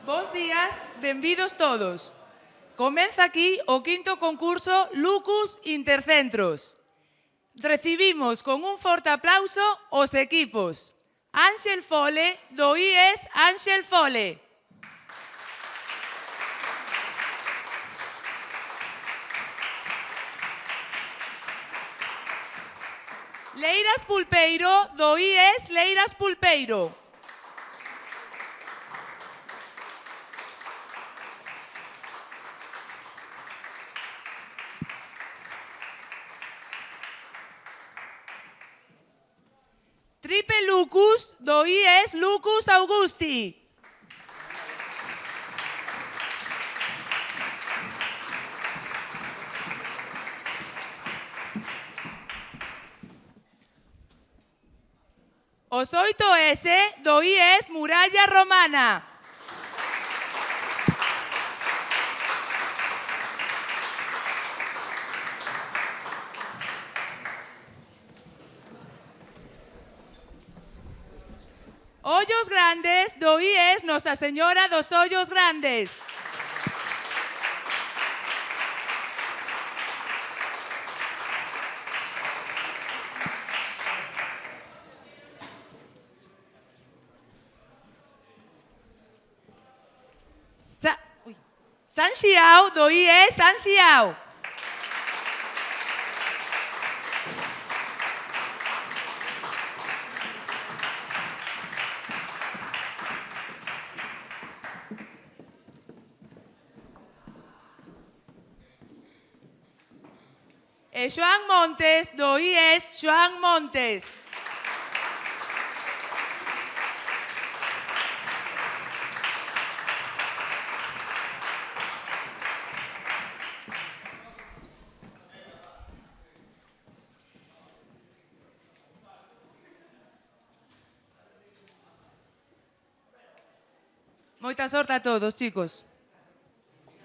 Bos días, benvidos todos. Comeza aquí o quinto concurso Lucus Intercentros. Recibimos con un forte aplauso os equipos. Ángel Fole, do IES Ángel Fole. Leiras Pulpeiro, do IES Leiras Pulpeiro. Tripe Lucus, do IES Lucus Augusti. Os 8S, do IES Muralla Romana. Ollos Grandes, do IES Nosa Señora dos Ollos Grandes. San Xiao, do IES San Xiao. E Xoán Montes, do IES Xoán Montes. Moita sorte a todos, chicos.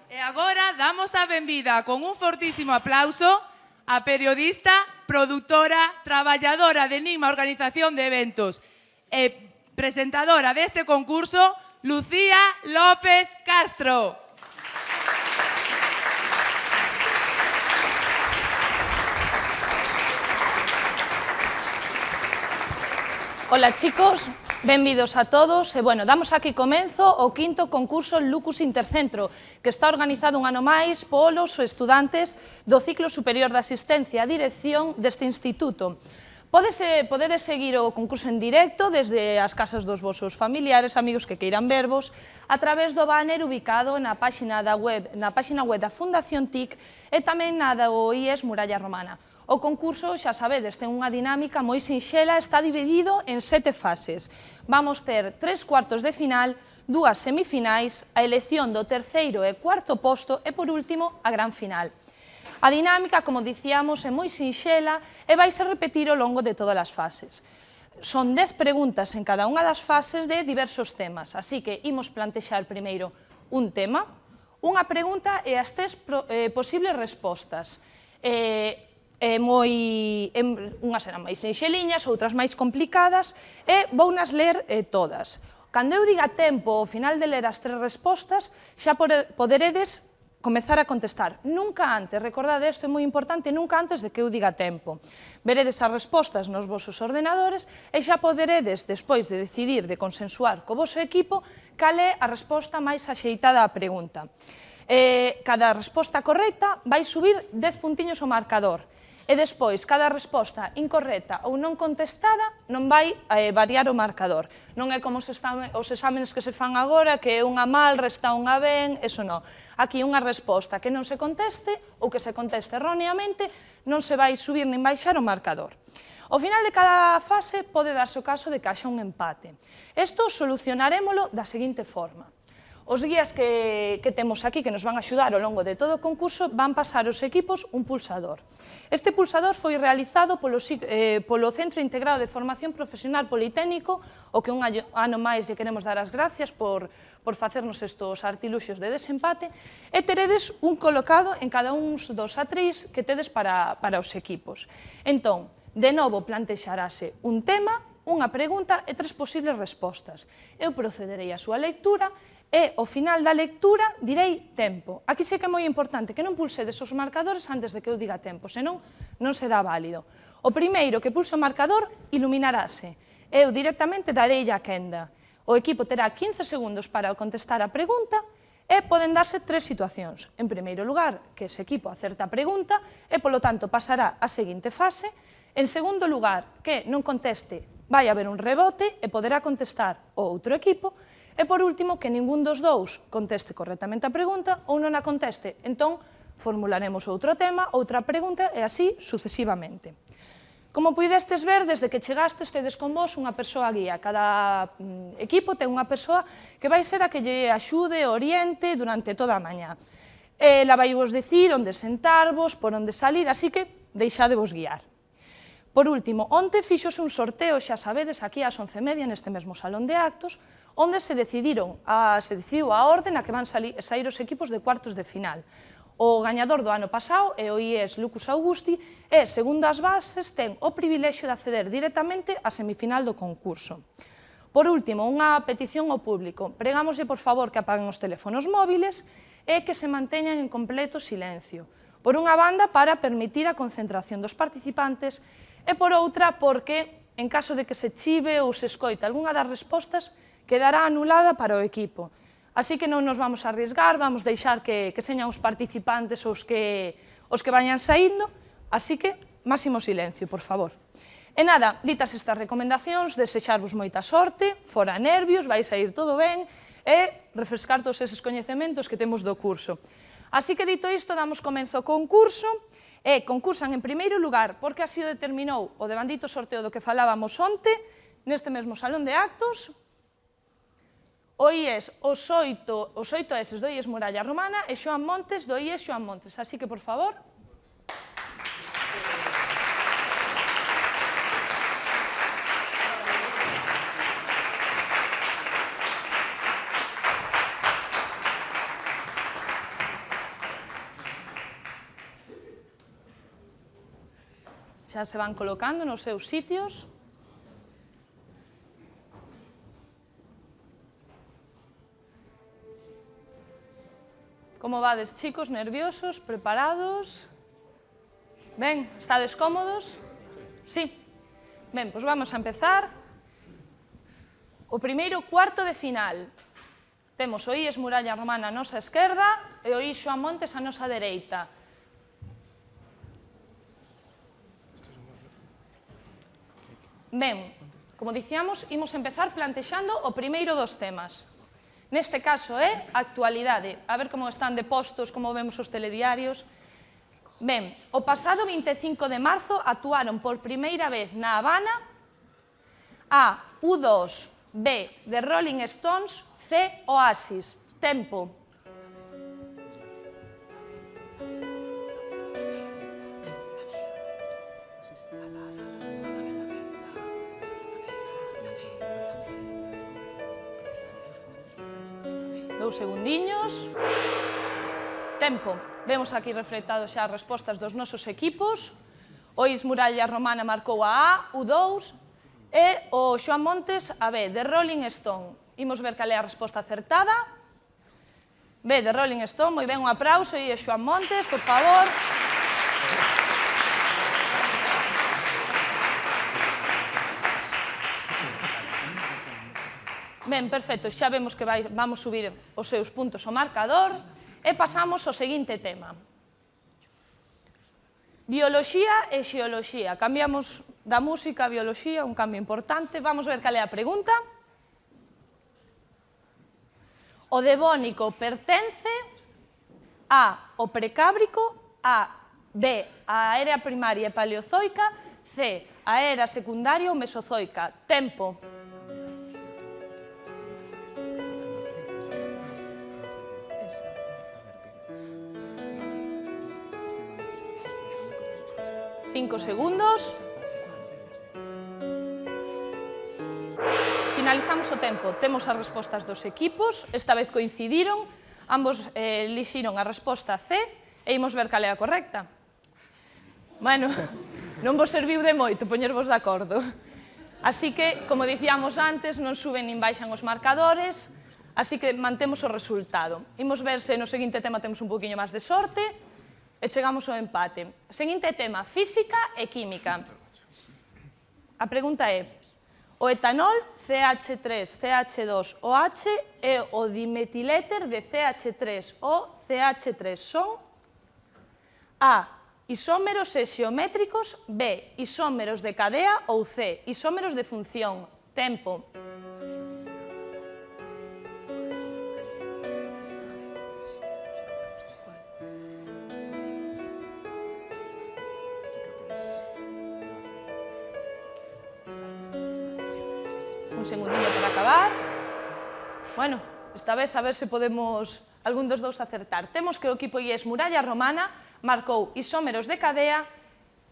E agora damos a benvida con un fortísimo aplauso a periodista, produtora, traballadora de Enigma Organización de Eventos e presentadora deste concurso, Lucía López Castro. Ola chicos, benvidos a todos e, bueno, damos aquí comenzo o quinto concurso Lucus Intercentro que está organizado un ano máis polos estudantes do ciclo superior de asistencia a dirección deste instituto. Podedes seguir o concurso en directo desde as casas dos vosos familiares, amigos que queiran vervos, a través do banner ubicado na páxina web da Fundación TIC e tamén na do IES Muralla Romana. O concurso, xa sabedes, ten unha dinámica moi sinxela, está dividido en 7 fases. Vamos ter 3 cuartos de final, 2 semifinais, a elección do terceiro e cuarto posto e, por último, a gran final. A dinámica, como dicíamos, é moi sinxela e vaise repetir ao longo de todas as fases. Son 10 preguntas en cada unha das fases de diversos temas, así que imos plantexar primeiro un tema, unha pregunta e as 3 posibles respostas. Unhas eran máis sinxeliñas, outras máis complicadas, e vounas ler todas. Cando eu diga tempo ao final de ler as 3 respostas, xa poderedes comezar a contestar. Nunca antes, recordade, isto é moi importante, nunca antes de que eu diga tempo. Veredes as respostas nos vosos ordenadores e xa poderedes, despois de decidir, de consensuar co voso equipo, cal é a resposta máis axeitada á pregunta. Cada resposta correcta vai subir 10 puntiños ao marcador. E despois, cada resposta incorrecta ou non contestada non vai variar o marcador. Non é como os exámenes que se fan agora, que unha mal resta unha ben, eso non. Aquí unha resposta que non se conteste ou que se conteste erróneamente non se vai subir nin baixar o marcador. Ao final de cada fase pode darse o caso de que haxa un empate. Isto solucionarémolo da seguinte forma. Os guías que temos aquí, que nos van axudar ao longo de todo o concurso, van pasar aos equipos un pulsador. Este pulsador foi realizado polo Centro Integrado de Formación Profesional Politécnico, o que un ano máis lle queremos dar as gracias por facernos estos artiluxos de desempate, e teredes un colocado en cada un dos atrís que tedes para os equipos. Entón, de novo plantexarase un tema, unha pregunta e 3 posibles respostas. Eu procederei á súa lectura e, ao final da lectura, direi tempo. Aquí sí que é moi importante que non pulsedes os marcadores antes de que eu diga tempo, senón non será válido. O primeiro que pulse o marcador iluminarase. Eu directamente darei a quenda. O equipo terá 15 segundos para contestar a pregunta e poden darse 3 situacións. En primeiro lugar, que ese equipo acerta a pregunta e, polo tanto, pasará á seguinte fase. En segundo lugar, que non conteste, vai haber un rebote e poderá contestar o outro equipo. E, por último, que ningún dos dous conteste correctamente a pregunta ou non a conteste. Entón, formularemos outro tema, outra pregunta e así sucesivamente. Como puidestes ver, desde que chegastes, tedes con vos unha persoa guía. Cada equipo ten unha persoa que vai ser a que lle axude, oriente durante toda a mañá. Ela vai vos dicir onde sentarvos, por onde salir, así que deixadevos guiar. Por último, onte fixose un sorteo, xa sabedes, aquí ás 11:30 neste mesmo salón de actos, onde se decidiu a orde na que van sair os equipos de cuartos de final. O gañador do ano pasado é o IES Lucas Augusti e, segundo as bases, ten o privilexio de acceder directamente á semifinal do concurso. Por último, unha petición ao público. Pregámoslle, por favor, que apaguen os teléfonos móviles e que se manteñan en completo silencio. Por unha banda, para permitir a concentración dos participantes e, por outra, porque, en caso de que se chive ou se escoita algunha das respostas, quedará anulada para o equipo. Así que non nos vamos a arriesgar, vamos deixar que señan os participantes os que vayan saindo, así que máximo silencio, por favor. E nada, ditas estas recomendacións, desexarvos moita sorte, fora nervios, vai sair todo ben, e refrescar todos eses coñecementos que temos do curso. Así que, dito isto, damos comenzo ao concurso, e concursan en primeiro lugar, porque así o determinou o devandito sorteo do que falábamos onte, neste mesmo salón de actos, o IES, os 8 Eses do IES Muralla Romana e Xoán Montes do IES Xoán Montes. Así que, por favor. Xa se van colocando nos seus sitios. Como vades, chicos? Nerviosos? Preparados? Ben, estades cómodos? Sí? Ben, pois vamos a empezar. O primeiro cuarto de final. Temos o IES Muralla Romana a nosa esquerda e o IES Xoán Montes a nosa dereita. Ben, como dicíamos, imos empezar plantexando o primeiro dos temas. Neste caso é actualidade. A ver como están de postos, como vemos os telediarios. Ben, o pasado 25 de marzo actuaron por primeira vez na Habana A. U2, B. The Rolling Stones, C. Oasis. Tempo. Segundiños. Tempo. Vemos aquí reflectados xa as respostas dos nosos equipos. O IES Muralla Romana marcou a A, U2 e o Xoán Montes a B, The Rolling Stone. Imos ver cal é a resposta acertada. B, The Rolling Stone. Moi ben, un aplauso e Xoán Montes, por favor. Ben, perfecto, xa vemos que vamos subir os seus puntos ao marcador e pasamos ao seguinte tema. Bioloxía e xeoloxía. Cambiamos da música a bioloxía, un cambio importante. Vamos ver cal é a pregunta. O Devónico pertence a o Precámbrico, a B, a era primaria e paleozoica, C, a era secundaria ou mesozoica. Tempo. Segundos. Finalizamos o tempo. Temos as respostas dos equipos. Esta vez coincidiron. Ambos elixiron a resposta C e imos ver cal é a correcta. Bueno, non vos serviu de moito poñervos de acordo. Así que, como dicíamos antes, non suben nin baixan os marcadores, así que mantemos o resultado. Imos ver se no seguinte tema temos un poquinho máis de sorte e chegamos ao empate. Seguinte tema, física e química. A pregunta é: o etanol CH3CH2OH e o dimetiléter de CH3 o CH3 son A. Isómeros xeométricos, B. Isómeros de cadea ou C. Isómeros de función. Tempo. Un segundinho para acabar. Bueno, esta vez a ver se podemos algún dos dous acertar. Temos que o equipo IES Muralla Romana marcou isómeros de cadea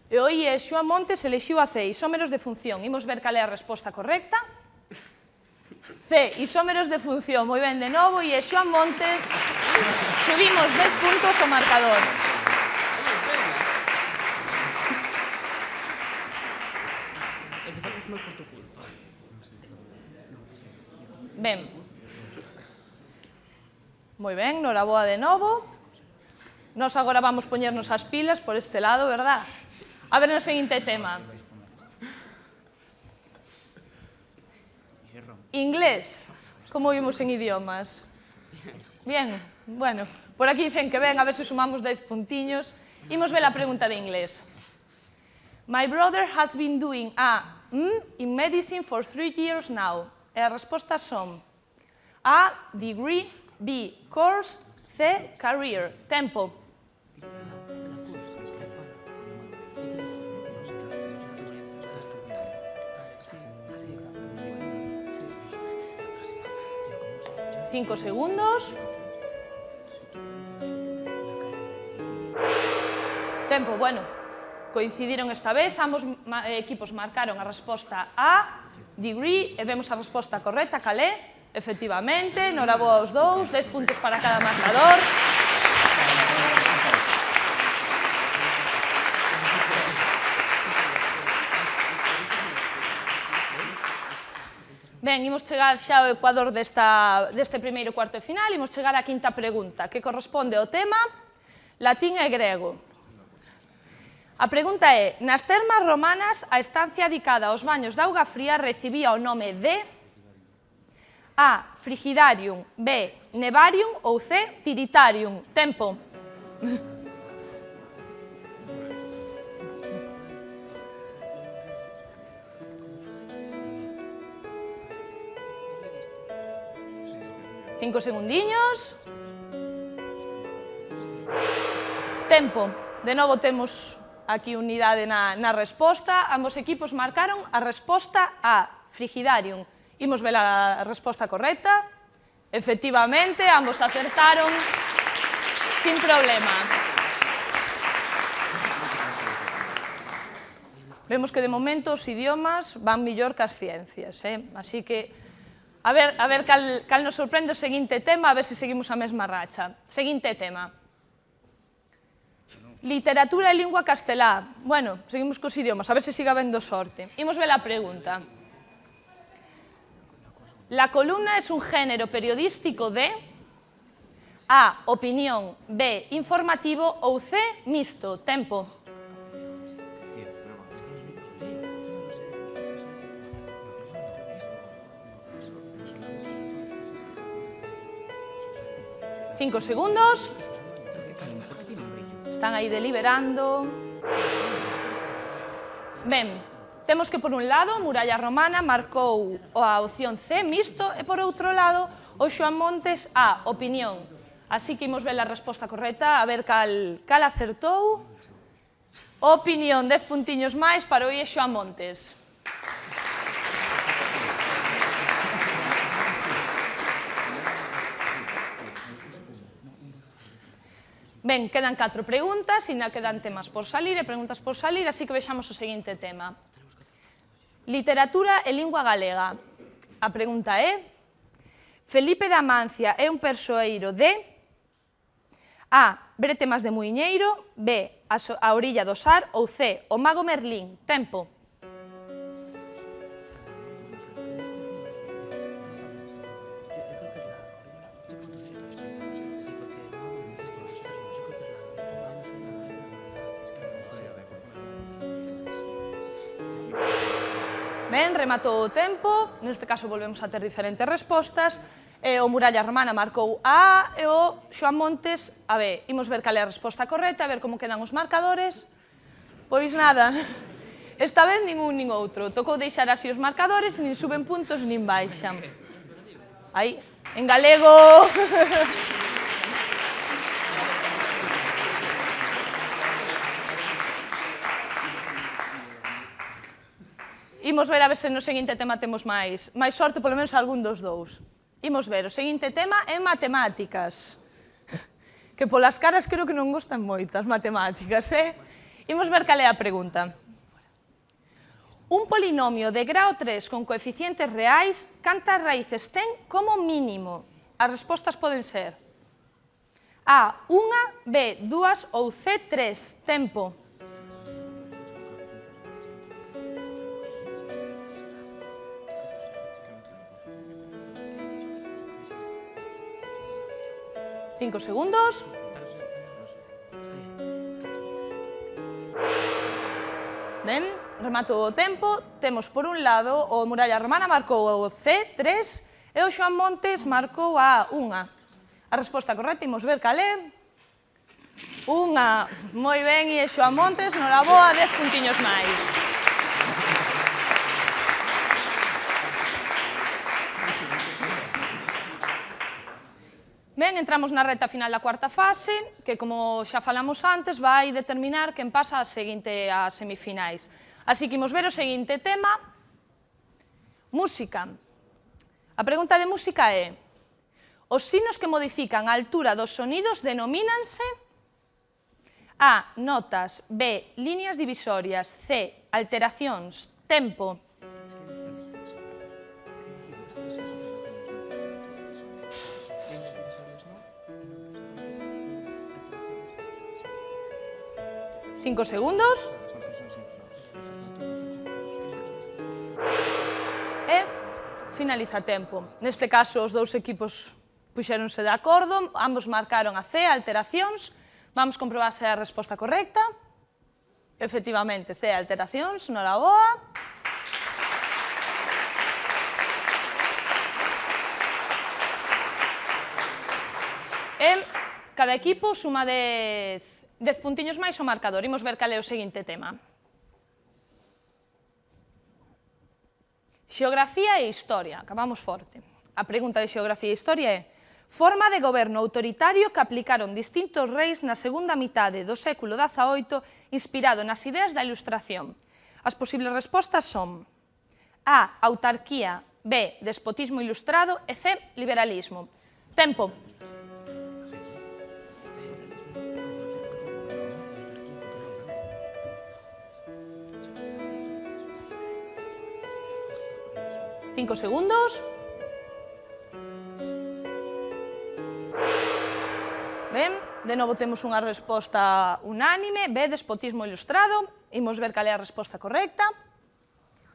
e o IES Xoán Montes elixiu a C, isómeros de función. Imos ver cal é a resposta correcta. C, isómeros de función. Moi ben, de novo, IES Xoán Montes. Subimos 10 puntos ao marcador. Ben. Moi ben, noraboa de novo. Nos agora vamos poñernos as pilas por este lado, verdad? A ver no seguinte tema. Inglés. Como vimos en idiomas? Bien, bueno, por aquí dicen que ven, a ver se sumamos 10 puntiños. Imos ver a pregunta de inglés. My brother has been doing in medicine for 3 years now. E as respostas son A, degree, B, course, C, career. Tempo. Cinco segundos. Tempo, bueno, coincidiron esta vez, ambos equipos marcaron a resposta A, degree, e vemos a resposta correcta, calé, efectivamente, noraboa aos dous, 10 puntos para cada marcador. Ben, imos chegar xa ao ecuador deste primeiro cuarto de final, imos chegar á quinta pregunta, que corresponde ao tema latín e grego. A pregunta é: nas termas romanas, a estancia dedicada aos baños de auga fría recibía o nome de A. Frigidarium, B. Nevarium ou C. Tiritarium. Tempo. Cinco segundiños. Tempo. De novo temos aquí unidade na resposta. Ambos equipos marcaron a resposta A, Frigidarium. Imos ver a resposta correcta. Efectivamente, ambos acertaron sin problema. Vemos que de momento os idiomas van millor que as ciencias, así que a ver cal nos sorprende o seguinte tema, a ver se seguimos a mesma racha. Seguinte tema. Literatura e lingua castelá. Bueno, seguimos cos idiomas, a ver se siga habendo sorte. Imos ver a pregunta. La columna es un género periodístico de A. Opinión, B. Informativo ou C. Mixto. Tempo. Cinco segundos. Están aí deliberando. Ben, temos que, por un lado, Muralla Romana marcou a opción C, mixto, e, por outro lado, o Xoán Montes A, opinión. Así que imos ver a resposta correcta, a ver cal acertou. Opinión, 10 puntiños máis para o IES Xoán Montes. Ben, quedan 4 preguntas, ainda quedan temas por salir e preguntas por salir, así que vexamos o seguinte tema. Literatura e lingua galega. A pregunta é: Felipe de Amancia é un persoeiro de A. Bretemas de Muiñeiro, B. A orilla do Sar ou C. O mago Merlín. Tempo. Ben, rematou o tempo, neste caso volvemos a ter diferentes respostas, o Muralla Romana marcou a A e o Xoán Montes a B. Imos ver cal é a resposta correcta, a ver como quedan os marcadores. Pois nada, esta vez nin un nin outro. Tocou deixar así os marcadores, nin suben puntos, nin baixan. Aí, en galego. Imos ver a ver se no seguinte tema temos máis sorte, polo menos algún dos dous. Imos ver, o seguinte tema é matemáticas. Que polas caras creo que non gustan moito as matemáticas, Imos ver cal é a pregunta. Un polinomio de grao 3 con coeficientes reais, cantas raíces ten como mínimo? As respostas poden ser A, 1, B, 2 ou C, 3. Tempo. Cinco segundos. Ben, remato o tempo. Temos por un lado o Muralla Romana marcou o C, 3, e o Xoán Montes marcou a 1. A resposta correcta, imos ver cal é. 1. Moi ben, e Xoán Montes, noraboa, 10 puntiños máis. Ben, entramos na reta final da cuarta fase, que, como xa falamos antes, vai determinar quen pasa a semifinais. Así que imos ver o seguinte tema. Música. A pregunta de música é: os signos que modifican a altura dos sonidos denomínanse A, notas, B, líneas divisorias, C, alteracións, tempo. Cinco segundos. E finaliza tempo. Neste caso, os dous equipos puxéronse de acordo, ambos marcaron a C, alteracións. Vamos comprobar se é a resposta correcta. Efectivamente, C, alteracións, noraboa. E cada equipo suma 10 puntiños máis o marcador. Imos ver cal é o seguinte tema. Xeografía e historia. Acabamos forte. A pregunta de xeografía e historia é: forma de goberno autoritario que aplicaron distintos reis na segunda mitade do século XVIII inspirado nas ideas da Ilustración. As posibles respostas son A, autarquía, B, despotismo ilustrado e C, liberalismo. Tempo. Cinco segundos. Ben, de novo temos unha resposta unánime, B, despotismo ilustrado. Imos ver cal é a resposta correcta.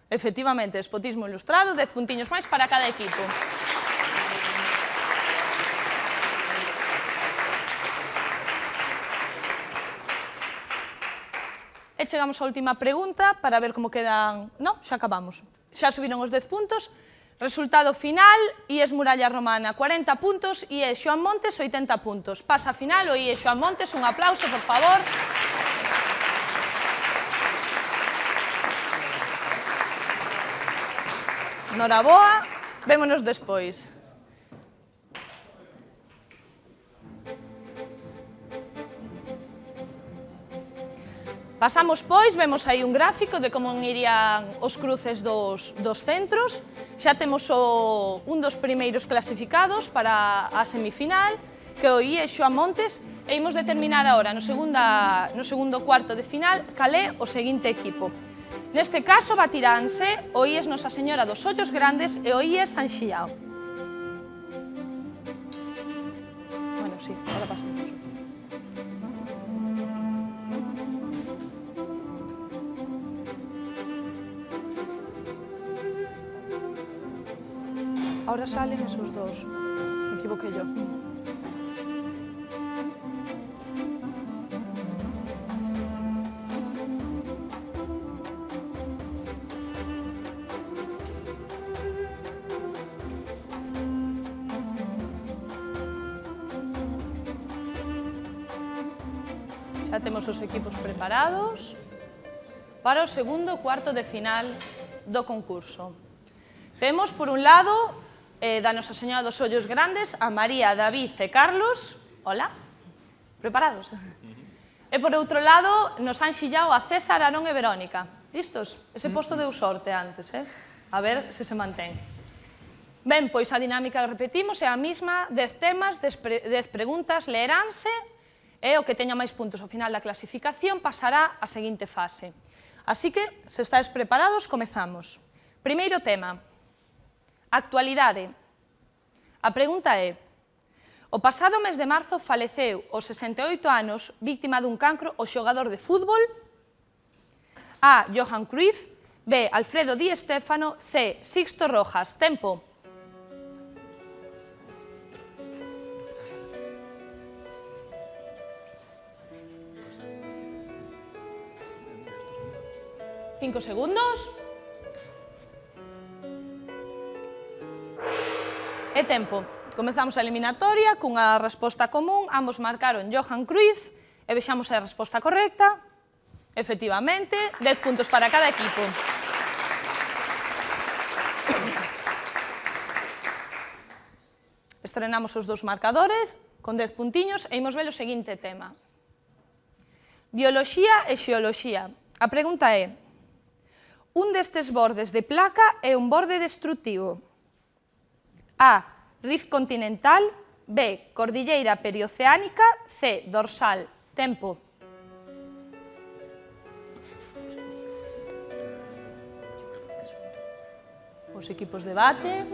Efectivamente, despotismo ilustrado, 10 puntiños máis para cada equipo. E chegamos á última pregunta para ver como quedan... Non, xa acabamos. Xa subiron os 10 puntos. Resultado final, IES Muralla Romana 40 puntos, IES Xoán Montes 80 puntos. Pasa a final o IES Xoán Montes, un aplauso, por favor. Noraboa, vémonos despois. Pasamos, pois, vemos aí un gráfico de como irían os cruces dos centros. Xa temos un dos primeiros clasificados para a semifinal, que é o IES Xoán Montes, e imos determinar agora, no segundo cuarto de final, cal é o seguinte equipo. Neste caso, batiránse o IES Nosa Señora dos Ollos Grandes e o IES San Xiao. Bueno, sí, ahora pasamos. Ahora salen esos dos. Me equivoqué yo. Xa temos os equipos preparados para o segundo cuarto de final do concurso. Temos, por un lado, da Nosa Señora dos Ollos Grandes, a María, David e Carlos. Hola. Preparados? E, por outro lado, nos han xillado a César, Arón e Verónica. Listos? Ese posto deu sorte antes, A ver se se mantén. Ben, pois a dinámica que repetimos é a mesma, 10 temas, 10 preguntas, leeránse, e o que teña máis puntos ao final da clasificación pasará á seguinte fase. Así que, se estáis preparados, comezamos. Primeiro tema, actualidade. A pregunta é: o pasado mes de marzo faleceu aos 68 anos, víctima dun cancro, o xogador de fútbol A. Johan Cruyff, B. Alfredo Di Stéfano, C. Sixto Rojas. Tempo. Cinco segundos. E tempo. Comezamos a eliminatoria cunha resposta común. Ambos marcaron Johan Cruyff e vexamos a resposta correcta. Efectivamente, 10 puntos para cada equipo. Estrenamos os dous marcadores con 10 puntiños e imos ver o seguinte tema. Bioloxía e xeoloxía. A pregunta é: un destes bordes de placa é un borde destrutivo. A. Rift continental. B. Cordilleira perioceánica. C. Dorsal. Tempo. Os equipos debate.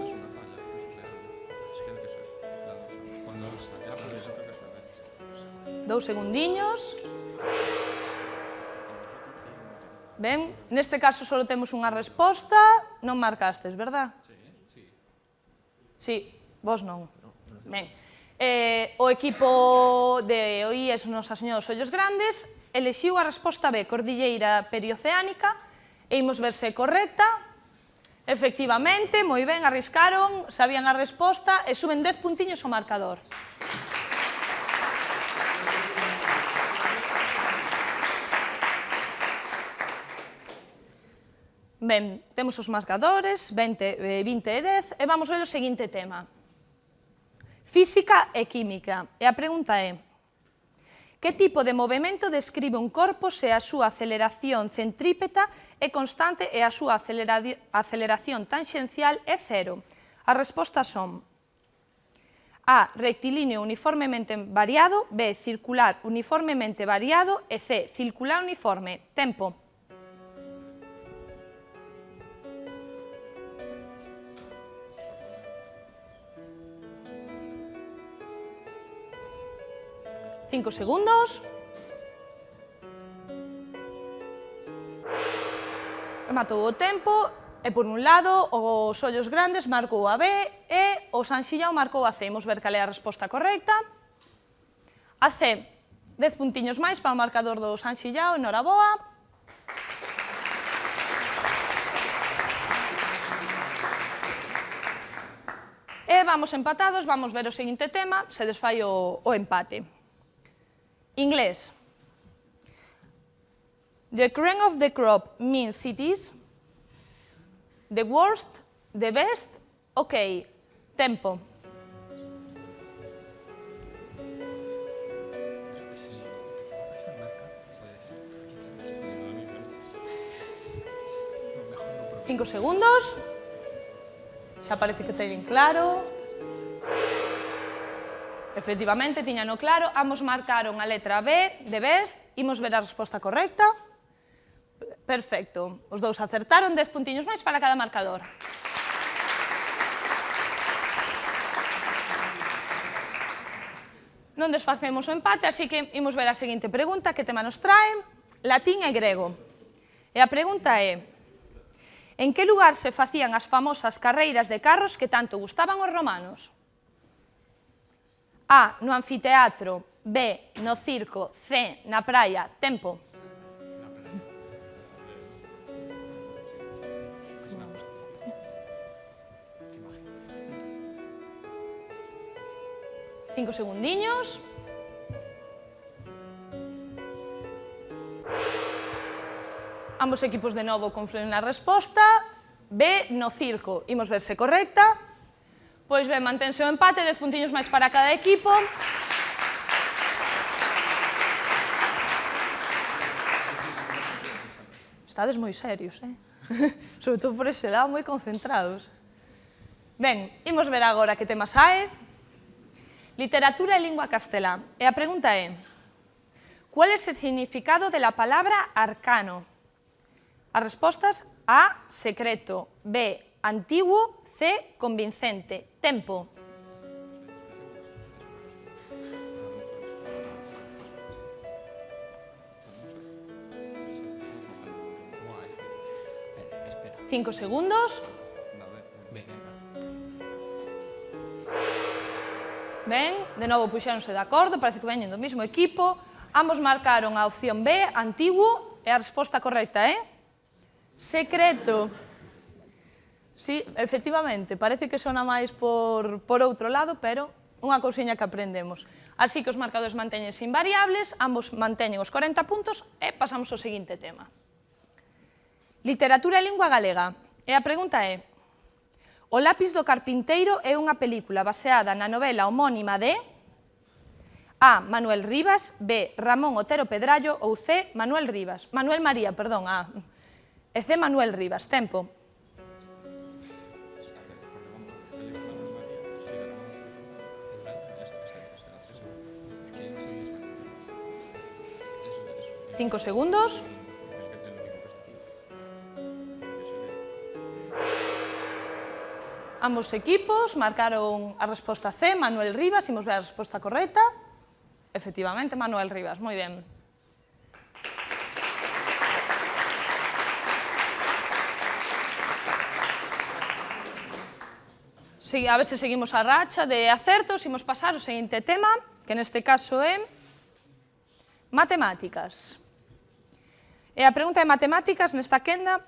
2 segundiños. Ben, neste caso só temos unha resposta. Non marcastes, verdad? Sí, vos non. Ben, o equipo de OIES Nosa Señora dos Ollos Grandes elixiu a resposta B, Cordilleira perioceánica, e imos ver se é correcta. Efectivamente, moi ben, arriscaron, sabían a resposta e suben 10 puntiños ao marcador. Ben, temos os marcadores, 20 e 10, e vamos ver o seguinte tema. Física e química. E a pregunta é: que tipo de movimento describe un corpo se a súa aceleración centrípeta é constante e a súa aceleración tangencial é cero? As respostas son: A. Rectilíneo uniformemente variado. B. Circular uniformemente variado. E C. Circular uniforme. Tempo. Cinco segundos. Rematou o tempo e, por un lado, os Ollos Grandes marcou a B e o San Xillao marcou a C. Imos ver cal é a resposta correcta. A C, 10 puntiños máis para o marcador do San Xillao, enhoraboa. E vamos empatados, vamos ver o seguinte tema, se desfai o empate. Inglés. The cream of the crop means it is the worst, the best. Ok, tempo. Cinco segundos. Xa parece que teñen claro. Efectivamente, tiñano claro, ambos marcaron a letra B de best, imos ver a resposta correcta. Perfecto, os dous acertaron, 10 puntiños máis para cada marcador. Non desfacemos o empate, así que imos ver a seguinte pregunta, que tema nos trae, latín e grego. E a pregunta é: en que lugar se facían as famosas carreiras de carros que tanto gustaban aos romanos? A. No anfiteatro. B. No circo. C. Na praia. Tempo. Cinco segundiños. Ambos equipos de novo confluen na resposta. B, no circo. Imos ver se correcta. Pois ben, mantense o empate, 10 puntiños máis para cada equipo. Estades moi serios, Sobre todo por ese lado, moi concentrados. Ben, imos ver agora que tema sae. Literatura e lingua castelá. E a pregunta é: ¿cuál es el significado de la palabra arcano? As respostas: A, secreto, B, antiguo, C, convincente. Tempo. Cinco segundos. Ben, de novo puxéronse de acordo, parece que veñen do mesmo equipo. Ambos marcaron a opción B, antiguo, e a resposta correcta é secreto. Sí, efectivamente, parece que sona máis por outro lado, pero unha cousiña que aprendemos. Así que os marcadores mantéñense invariables, ambos manteñen os 40 puntos e pasamos ao seguinte tema. Literatura e lingua galega. E a pregunta é: O lápis do carpinteiro é unha película baseada na novela homónima de A, Manuel Rivas, B, Ramón Otero Pedrallo ou C, Manuel María, perdón, A. E C, Manuel Rivas. Tempo. Cinco segundos. Ambos equipos marcaron a resposta C, Manuel Rivas. Imos ver a resposta correcta. Efectivamente, Manuel Rivas. Moi ben. A ver se seguimos a racha de acertos. Imos pasar ao seguinte tema, que neste caso é matemáticas. E a pregunta de matemáticas nesta quenda: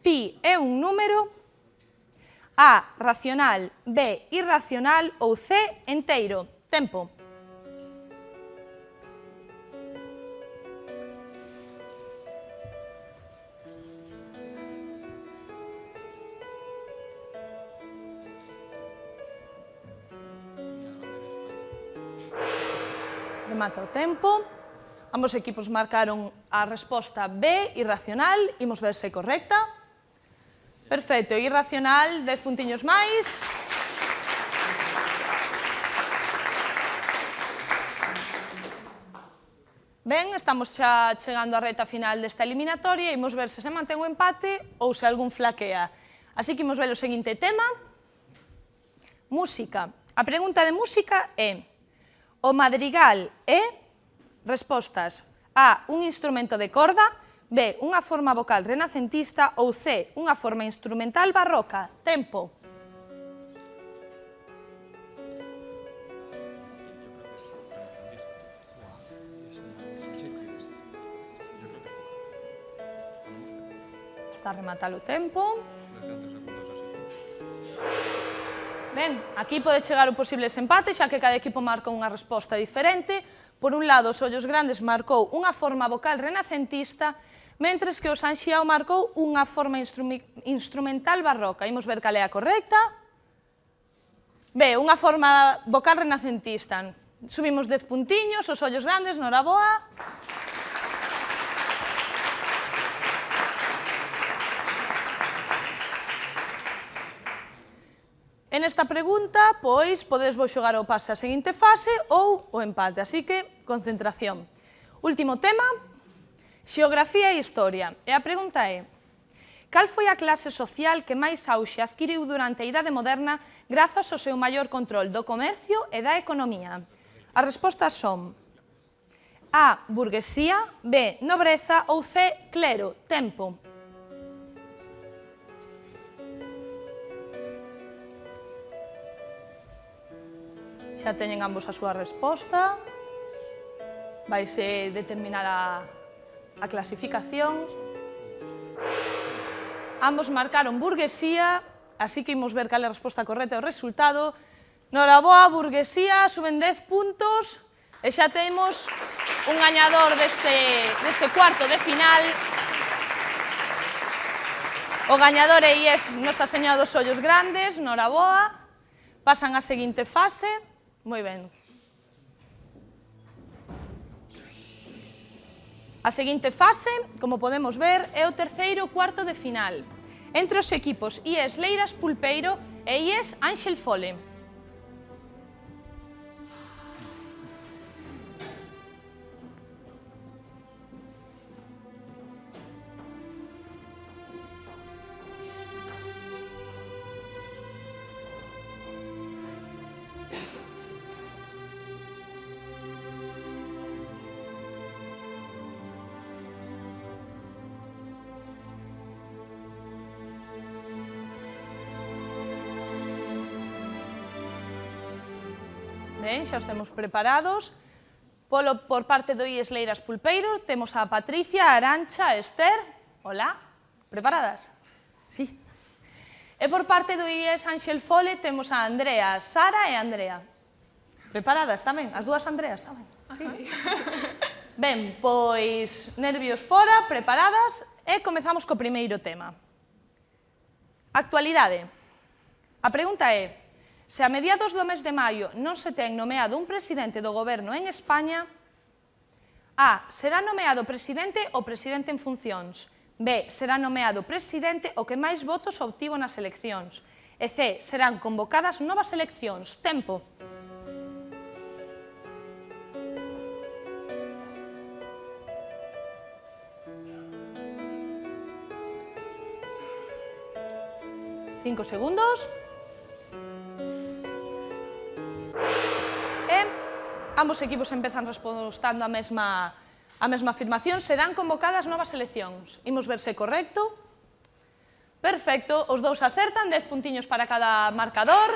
pi é un número A, racional, B, irracional ou C, enteiro. Tempo. Remata o tempo. Ambos equipos marcaron a resposta B, irracional. Imos ver se é correcta. Perfecto, irracional, 10 puntiños máis. Ben, estamos xa chegando á reta final desta eliminatoria e imos ver se mantén o empate ou se algún flaquea. Así que imos ver o seguinte tema. Música. A pregunta de música é: o madrigal é? Respostas: A, un instrumento de corda, B, unha forma vocal renacentista ou C, unha forma instrumental barroca. Tempo. Está a rematar o tempo. Ben, aquí pode chegar o posible desempate, xa que cada equipo marca unha resposta diferente. Por un lado, os Ollos Grandes marcou unha forma vocal renacentista, mentres que o San Xiao marcou unha forma instrumental barroca. Imos ver cal é a correcta. B, unha forma vocal renacentista. Subimos 10 puntiños, os Ollos Grandes, noraboa. En esta pregunta, pois, podedes vos xogar o pase a seguinte fase ou o empate, así que, concentración. Último tema, xeografía e historia. E a pregunta é: cal foi a clase social que máis auxe adquiriu durante a Idade Moderna grazas ao seu maior control do comercio e da economía? As respostas son A, burguesía, B, nobreza ou C, clero. Tempo. Xa teñen ambos a súa resposta. Vaise determinar a clasificación. Ambos marcaron burguesía, así que imos ver cal é a resposta correcta e o resultado. Noraboa, burguesía, suben 10 puntos e xa temos un gañador deste cuarto de final. O gañador é IES Nosa Señora dos Ollos Grandes, noraboa. Pasan á seguinte fase. Moi ben. A seguinte fase, como podemos ver, é o terceiro cuarto de final, entre os equipos IES Leiras Pulpeiro e IES Ángel Fole. Ben, xa os temos preparados. Por parte do IES Leiras Pulpeiro temos a Patricia, a Arancha, a Esther. Hola, preparadas? Sí. E por parte do IES Ángel Fole temos a Andrea, Sara e Andrea. Preparadas tamén? As dúas Andreas tamén? Sí. Ben, pois nervios fora, preparadas e comezamos co primeiro tema. Actualidade. A pregunta é: se a mediados do mes de maio non se ten nomeado un presidente do goberno en España, A. Será nomeado presidente o presidente en funcións. B. Será nomeado presidente o que máis votos obtivo nas eleccións. E C. Serán convocadas novas eleccións. Tempo. Cinco segundos. Ambos equipos empezan respondendo a mesma afirmación. Serán convocadas novas eleccións. Imos ver se é correcto. Perfecto, os dous acertan, 10 puntiños para cada marcador.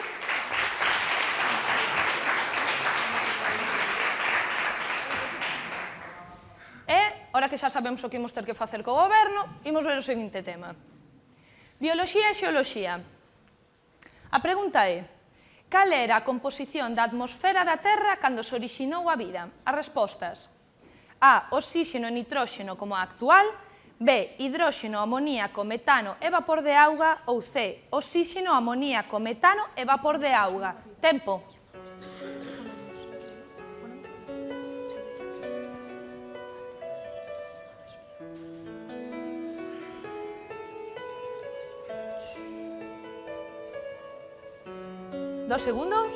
E, ora que xa sabemos o que imos ter que facer co goberno, imos ver o seguinte tema. Bioloxía e xeoloxía. A pregunta é: cal era a composición da atmosfera da Terra cando se orixinou a vida? As respostas: A. Oxíxeno e nitróxeno como a actual. B. Hidróxeno, amoníaco, metano e vapor de auga. Ou C. Oxíxeno, amoníaco, metano e vapor de auga. Tempo. Dos segundos.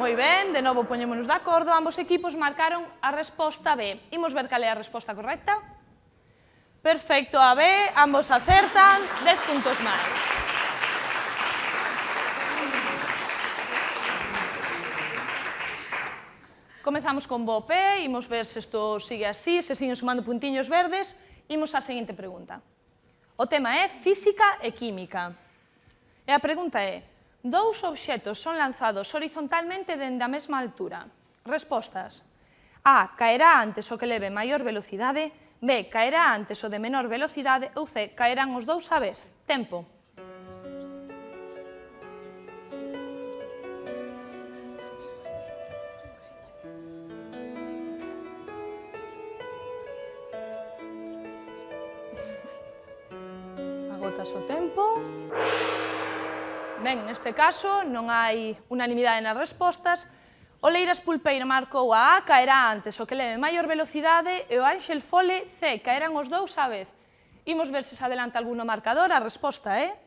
Moi ben, de novo poñémonos de acordo. Ambos equipos marcaron a resposta B. Imos ver cal é a resposta correcta. Perfecto, a B, ambos acertan, 10 puntos máis. Comezamos con bo P, imos ver se isto sigue así, se siguen sumando puntiños verdes. Imos á seguinte pregunta. O tema é física e química. E a pregunta é: dous obxetos son lanzados horizontalmente dende a mesma altura. Respostas: A. Caerá antes o que leve maior velocidade. B. Caerá antes o de menor velocidade. Ou C. Caerán os dous á vez. Tempo. Agotas o tempo. Ben, neste caso non hai unanimidade nas respostas. O Leiras Pulpeiro marcou a A, caerá antes o que leve maior velocidade, e o Ángel Fole, C, caerán os dous á vez. Imos ver se se adelanta algún marcador. A resposta é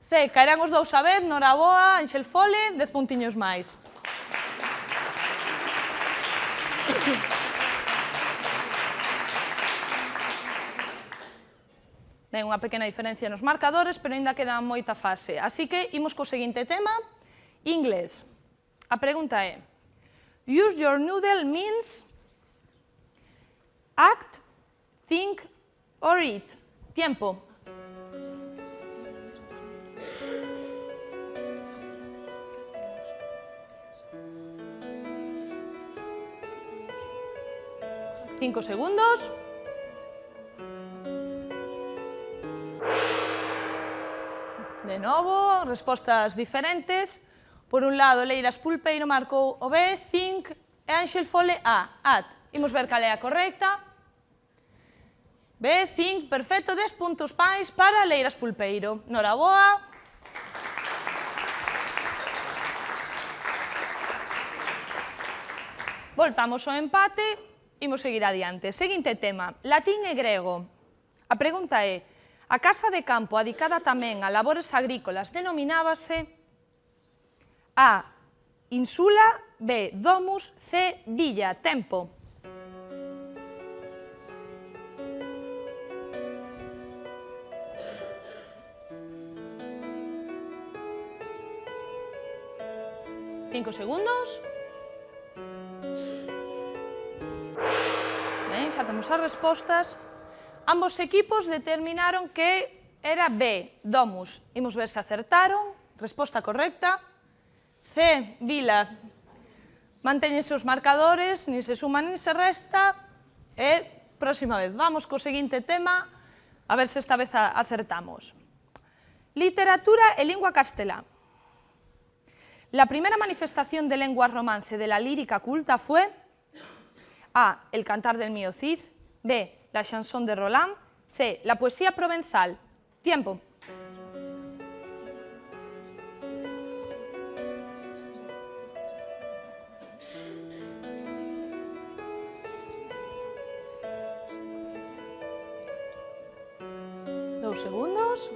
C, caerán os dous á vez. Noraboa, Ángel Fole, 10 puntiños máis. Ben, unha pequena diferencia nos marcadores, pero aínda queda moita fase. Así que imos co seguinte tema, inglés. A pregunta é: use your noodle means act, think or eat. Tiempo. Cinco segundos. De novo, respostas diferentes. Por un lado, Leiras Pulpeiro marcou o B, think, e Ángel Fole A, at. Imos ver cal é a correcta. B, 5, perfecto, 10 puntos máis para Leiras Pulpeiro. Noraboa. Voltamos ao empate, imos seguir adiante. Seguinte tema, latín e grego. A pregunta é, a casa de campo adicada tamén a labores agrícolas denominábase A, insula, B, domus, C, villa. Tempo. Cinco segundos. Ben, xa temos as respostas. Ambos equipos determinaron que era B, domus. Imos ver se acertaron. Resposta correcta. C, vila. Mantéñense os marcadores, nin se suma nin se resta. E, próxima vez, vamos co seguinte tema, a ver se esta vez acertamos. Literatura e lingua castelá. La primera manifestación de lengua romance de la lírica culta fue A, el cantar del mío Cid, B, la chanson de Roland, C, la poesía provenzal. Tiempo. Dos segundos.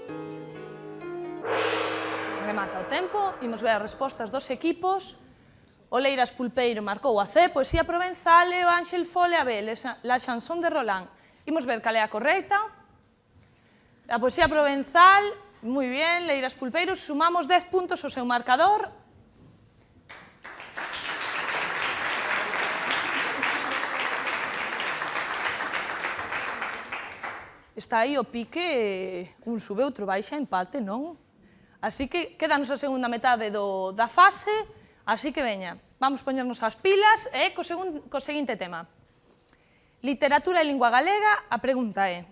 Remata o tempo. Imos ver as respostas dos equipos. O Leiras Pulpeiro marcou a C, poesía provenzal, e o Ángel Fole a B, la chanson de Roland. Imos ver cal é a correcta. A poesía provenzal, moi bien, Leiras Pulpeiro, sumamos 10 puntos ao seu marcador. Está aí o pique, un sube, outro baixa, empate, non? Así que quédanos a segunda metade da fase, así que veña, vamos poñernos as pilas e co seguinte tema. Literatura e lingua galega, a pregunta é: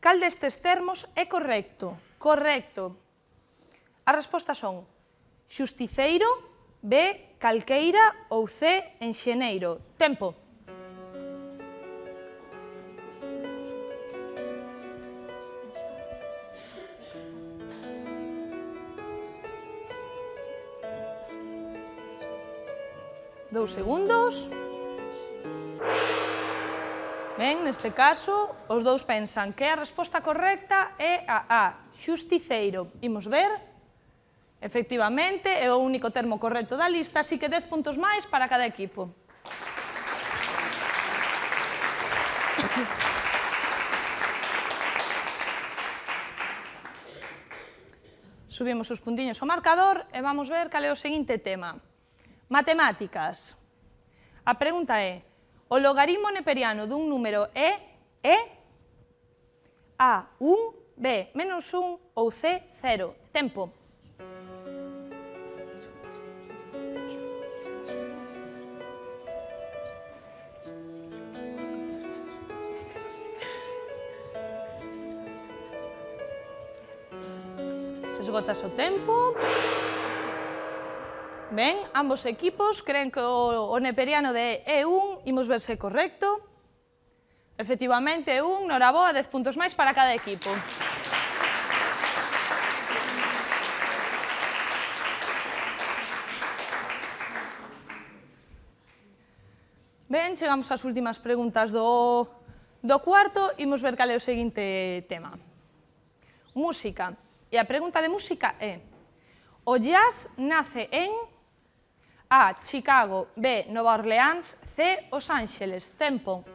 cal destes termos é correcto? Correcto. As respostas son xusticeiro, B, calqueira ou C, enxeneiro. Tempo. Dous segundos. Ben, neste caso, os dous pensan que a resposta correcta é a A, xusticeiro. Imos ver. Efectivamente, é o único termo correcto da lista, así que 10 puntos máis para cada equipo. Subimos os puntiños ao marcador e vamos ver cal é o seguinte tema. Matemáticas. A pregunta é: o logaritmo neperiano dun número é A, 1, B, menos 1 ou C, 0. Tempo. Esgotas o tempo. Ben, ambos equipos creen que o neperiano de E1, imos ver se é correcto. Efectivamente, E1, noraboa, 10 puntos máis para cada equipo. Ben, chegamos ás últimas preguntas do cuarto, imos ver cal é o seguinte tema. Música. E a pregunta de música é: o jazz nace en A, Chicago, B, Nova Orleans, C, Los Ángeles. Tempo.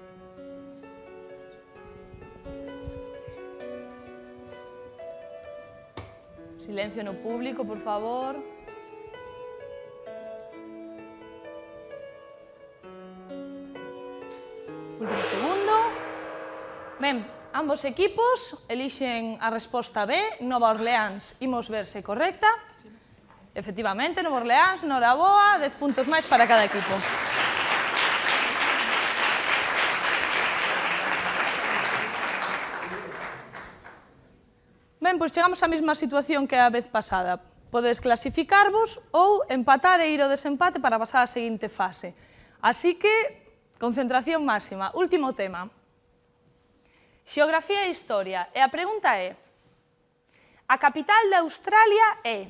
Silencio no público, por favor. Último segundo. Ben, ambos equipos elixen a resposta B, Nova Orleans. Imos ver se é correcta. Efectivamente, Nova Orleans, noraboa, 10 puntos máis para cada equipo. Ben, pois chegamos á mesma situación que a vez pasada. Podedes clasificarvos ou empatar e ir ao desempate para pasar á seguinte fase. Así que, concentración máxima. Último tema. Xeografía e Historia. E a pregunta é: a capital de Australia é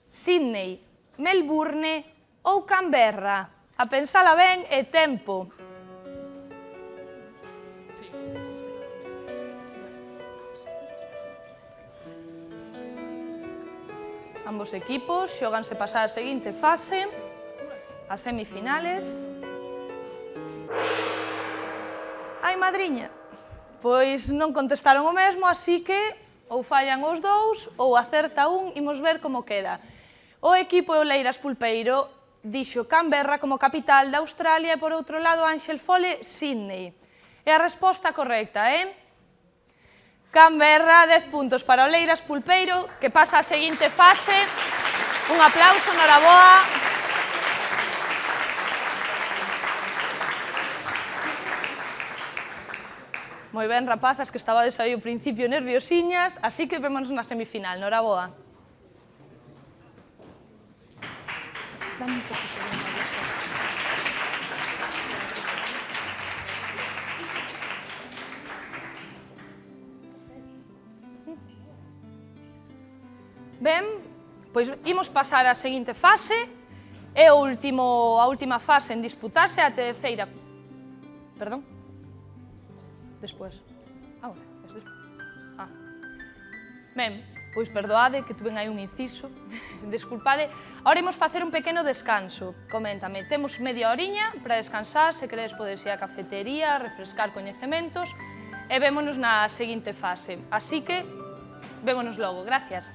Sydney, Melbourne ou Canberra? A pensala ben e tempo. Ambos equipos xoganse pasar a seguinte fase, as semifinales. Ai, madriña, pois non contestaron o mesmo, así que ou fallan os dous ou acerta un, imos ver como queda. O equipo Oleiras Pulpeiro dixo Canberra como capital de Australia e, por outro lado, Ángel Fole, Sydney. E a resposta correcta é Canberra, 10 puntos para Oleiras Pulpeiro, que pasa a seguinte fase. Un aplauso, noraboa. Moi ben, rapazas, que estabades aí ao principio nerviosiñas, así que vémonos na semifinal. Noraboa. Dame un poquito de agua. Ben, pois imos pasar á seguinte fase. É a última fase en disputarse, a terceira... Perdón? Despois. Ahora, es despois. Ben, pois perdoade que tuven aí un inciso. Desculpade. Ahora imos facer un pequeno descanso. Coméntame, temos media horiña para descansar, se queredes podes ir á cafetería, refrescar coñecementos, e vémonos na seguinte fase. Así que, vémonos logo. Gracias.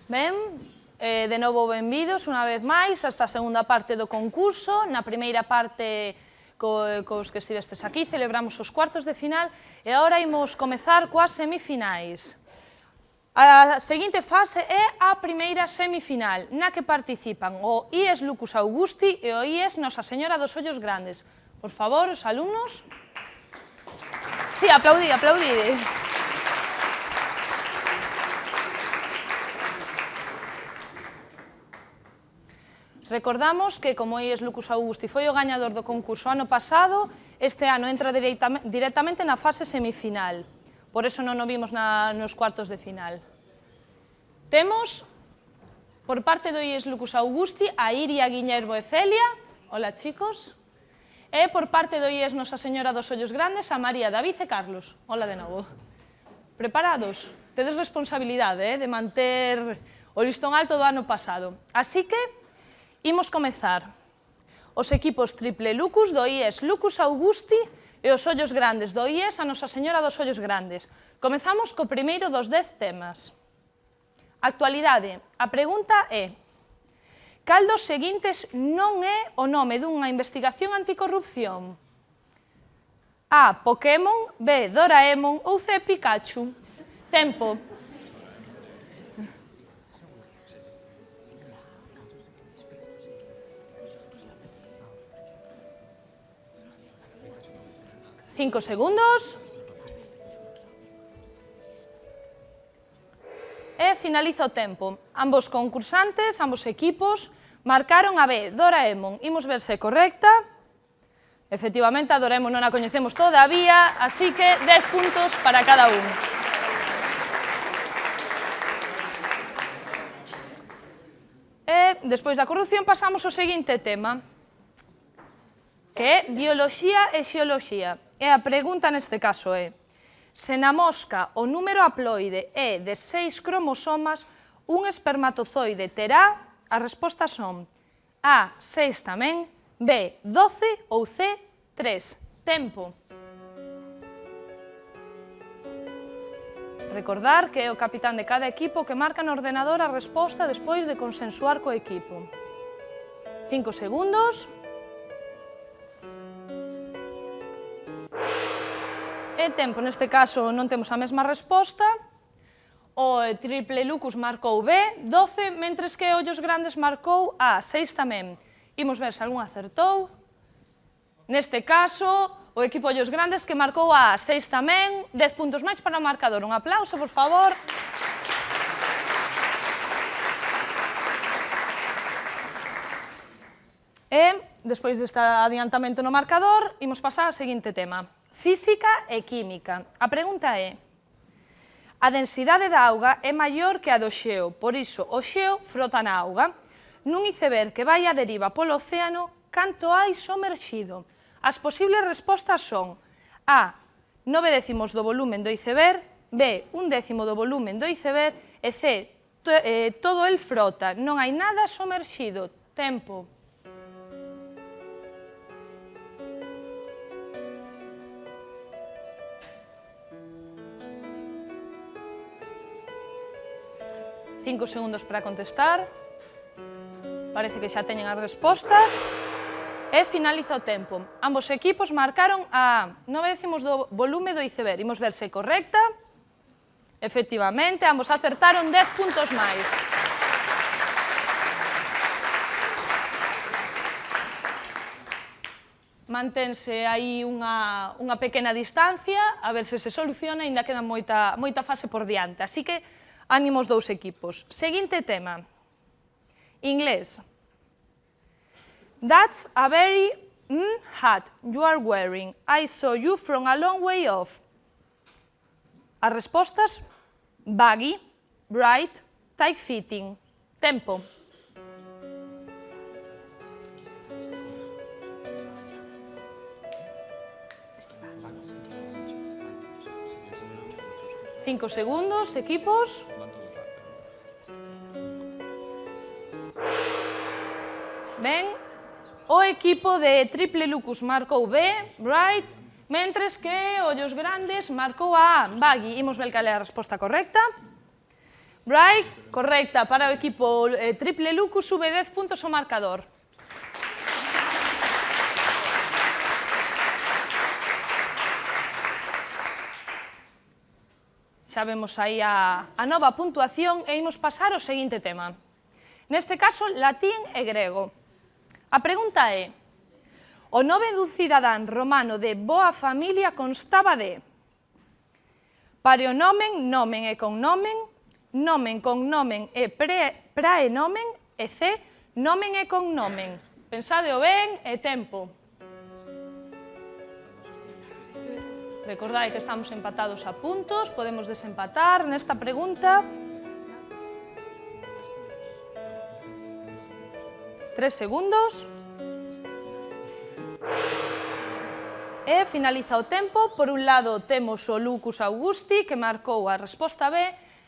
Ben, de novo benvidos unha vez máis a esta segunda parte do concurso. Na primeira parte cos que estivestes aquí celebramos os cuartos de final e agora imos comezar coas semifinais. A seguinte fase é a primeira semifinal, na que participan o IES Lucus Augusti e o IES Nosa Señora dos Ollos Grandes. Por favor, os alumnos. Sí, aplaudide, aplaudide. Recordamos que, como IES Lucus Augusti foi o gañador do concurso ano pasado, este ano entra directamente na fase semifinal. Por eso non o vimos nos cuartos de final. Temos, por parte do IES Lucus Augusti, a Iria, Guillermo e Celia. Hola, chicos. E por parte do IES Nosa Señora dos Ollos Grandes, a María, David e Carlos. Hola de novo. Preparados? Tedes responsabilidade de manter o listón alto do ano pasado. Así que, imos comezar. Os equipos Triple Lucus do IES Lucus Augusti e os Ollos Grandes do IES a Nosa Señora dos Ollos Grandes. Comezamos co primeiro dos 10 temas. Actualidade. A pregunta é: cal dos seguintes non é o nome dunha investigación anticorrupción? A. Pokémon, B. Doraemon ou C. Pikachu? Tempo. Cinco segundos. E finaliza o tempo. Ambos concursantes, ambos equipos, marcaron a B, Doraemon. Imos ver se é correcta. Efectivamente, a Doraemon non a coñecemos todavía, así que 10 puntos para cada un. E, despois da corrupción, pasamos ao seguinte tema, que é bioloxía e xeoloxía. E a pregunta neste caso é: se na mosca o número haploide é de 6 cromosomas, un espermatozoide terá? As respostas son A, 6 tamén, B, 12 ou C, 3. Tempo. Recordar que é o capitán de cada equipo que marca no ordenador a resposta despois de consensuar co equipo. 5 segundos. E tempo, neste caso non temos a mesma resposta. O Triple Lucus marcou B, 12, mentres que Ollos Grandes marcou A, 6 tamén. Imos ver se algún acertou. Neste caso, o equipo Ollos Grandes que marcou A, 6 tamén, 10 puntos máis para o marcador. Un aplauso, por favor. E, despois deste adiantamento no marcador, imos pasar ao seguinte tema: física e química. A pregunta é: a densidade da auga é maior que a do xeo, por iso o xeo frota na auga. Nun iceberg que vai a deriva polo océano, canto hai somerxido? As posibles respostas son A, 9/10 do volumen do iceberg, B, 1/10 do volumen do iceberg e C, todo el frota, non hai nada somerxido. Tempo. Cinco segundos para contestar. Parece que xa teñen as respostas. E finaliza o tempo. Ambos equipos marcaron a 9/10 do volume do iceberg. Imos ver se é correcta. Efectivamente, ambos acertaron 10 puntos máis. Mantense aí unha pequena distancia, a ver se se soluciona, ainda queda moita fase por diante. Así que ánimos dous equipos. Seguinte tema. Inglés. That's a very hat you are wearing. I saw you from a long way off. As respostas: baggy, bright, tight-fitting. Tempo. Cinco segundos, equipos. Ben, o equipo de Triple Lucus marcou B, bright, mentres que Ollos Grandes marcou a baggy. Imos ver cal é a resposta correcta. Bright, correcta. Para o equipo Triple Lucus, sube 10 puntos o marcador. Xa vemos aí a nova puntuación e imos pasar ao seguinte tema. Neste caso, latín e grego. A pregunta é: o nome dun cidadán romano de boa familia constaba de pareonomen, nomen e cognomen, nomen, cognomen e praenomen e C, nomen e cognomen. Pensadeo ben e tempo. Recordai que estamos empatados a puntos, podemos desempatar nesta pregunta. 3 segundos. E finaliza o tempo. Por un lado temos o Lucus Augusti, que marcou a resposta B,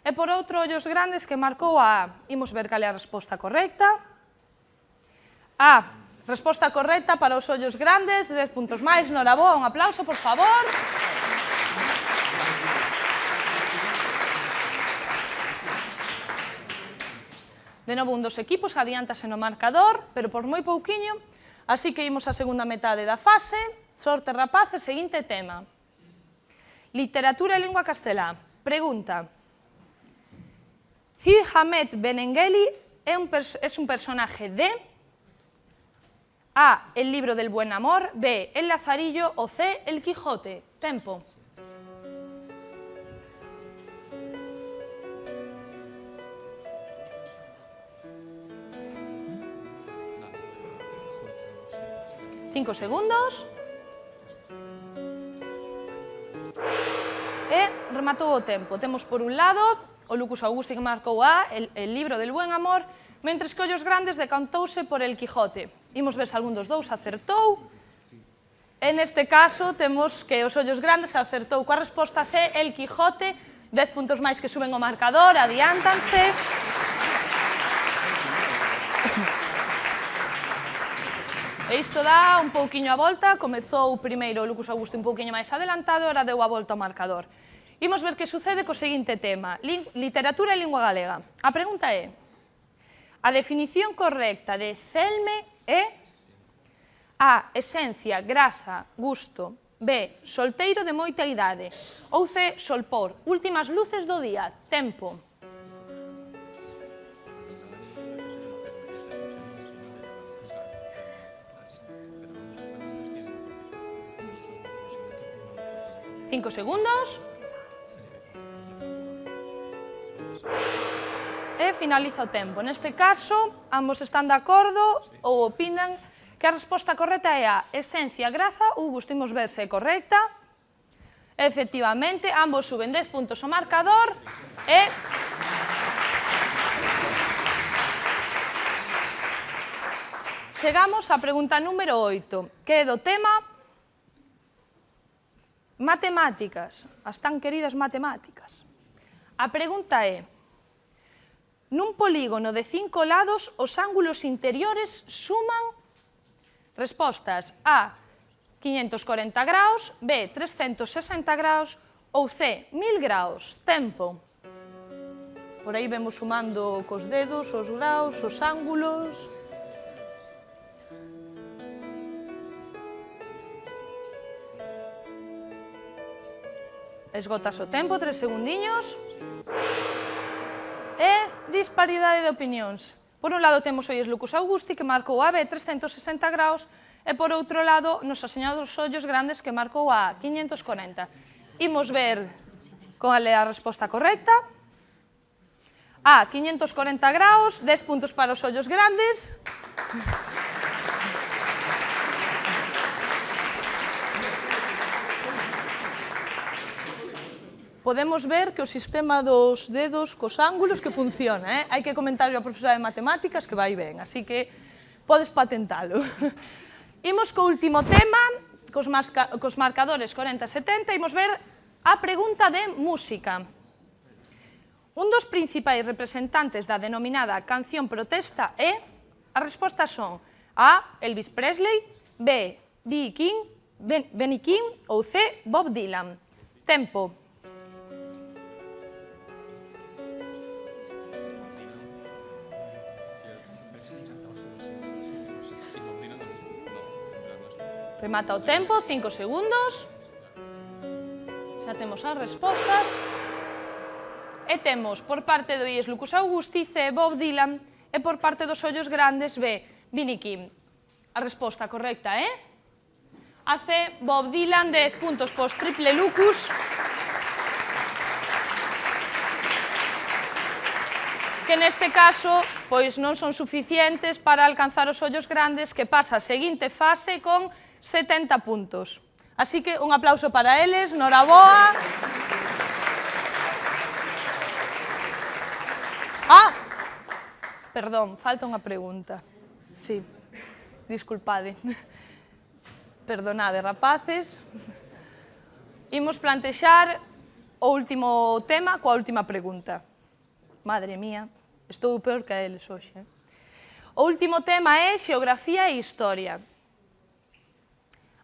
e por outro Ollos Grandes, que marcou a A. Imos ver cal é a resposta correcta. A. Resposta correcta para os Ollos Grandes, 10 puntos máis. Noraboa, un aplauso, por favor. De novo, un dos equipos adiántase no marcador, pero por moi pouquiño, así que imos á segunda metade da fase. Sorte, rapaces, seguinte tema. Literatura e lingua castelá. Pregunta. Cid Hamet Benengeli é un personaje de A. El libro del buen amor, B. El Lazarillo o C. El Quijote. Tempo. Cinco segundos. E rematou o tempo. Temos por un lado o Lucus Augusti, que marcou A, el libro del buen amor, mentres que Ollos Grandes decantouse por el Quijote. Imos ver se algún dos dous acertou. E neste caso temos que os Ollos Grandes acertou coa resposta C, el Quijote. 10 puntos máis que suben o marcador, adiántanse. E isto dá un pouquiño a volta. Comezou primeiro o Lucus Augusti un pouquiño máis adelantado, e ora deu a volta ao marcador. Imos ver que sucede co seguinte tema. Literatura e lingua galega. A pregunta é: a definición correcta de celme é A. Esencia, graza, gusto. B. Solteiro de moita idade. Ou C. Solpor, últimas luces do día. Tempo. Cinco segundos. E finaliza o tempo. Neste caso, ambos están de acordo ou opinan que a resposta correcta é a esencia, graza ou gusto. Imos ver se é correcta. Efectivamente, ambos suben 10 puntos ao marcador e chegamos á pregunta número 8, que é do tema matemáticas, as tan queridas matemáticas. A pregunta é: nun polígono de 5 lados, os ángulos interiores suman respostas A. 540 graus, B. 360 graus ou C. 1000 graus. Tempo. Por aí vemos sumando cos dedos os graus, os ángulos. Esgotas o tempo, 3 segundiños. E disparidade de opinións. Por un lado temos o Lucus Augusti, que marcou a B, 360 graus, e por outro lado, Nosa Señora dos Ollos Grandes, que marcou a 540. Imos ver cal é a resposta correcta. A, 540 graus, 10 puntos para os Ollos Grandes. Podemos ver que o sistema dos dedos cos ángulos que funciona. Hai que comentarlo ao profesor de matemáticas que vai ben, así que podes patentalo. Imos co último tema, cos marcadores 40-70, imos ver a pregunta de música. Un dos principais representantes da denominada canción protesta é... As respostas son A. Elvis Presley, B. Benny King ou C. Bob Dylan. Tempo. Remata o tempo, 5 segundos. Xa temos as respostas. E temos, por parte do IES Lucus Augusti, C, Bob Dylan, e por parte dos ollos grandes, B, Vinnie Kim. A resposta correcta é... A C, Bob Dylan, 10 puntos pos triple Lucus. Que neste caso, pois non son suficientes para alcanzar os ollos grandes, que pasa a seguinte fase con 70 puntos. Así que un aplauso para eles, noraboa. Perdón, falta unha pregunta. Sí, disculpade. Perdonade, rapaces. Imos plantexar o último tema coa última pregunta. Madre mía, estou peor que a eles hoxe. O último tema é xeografía e historia.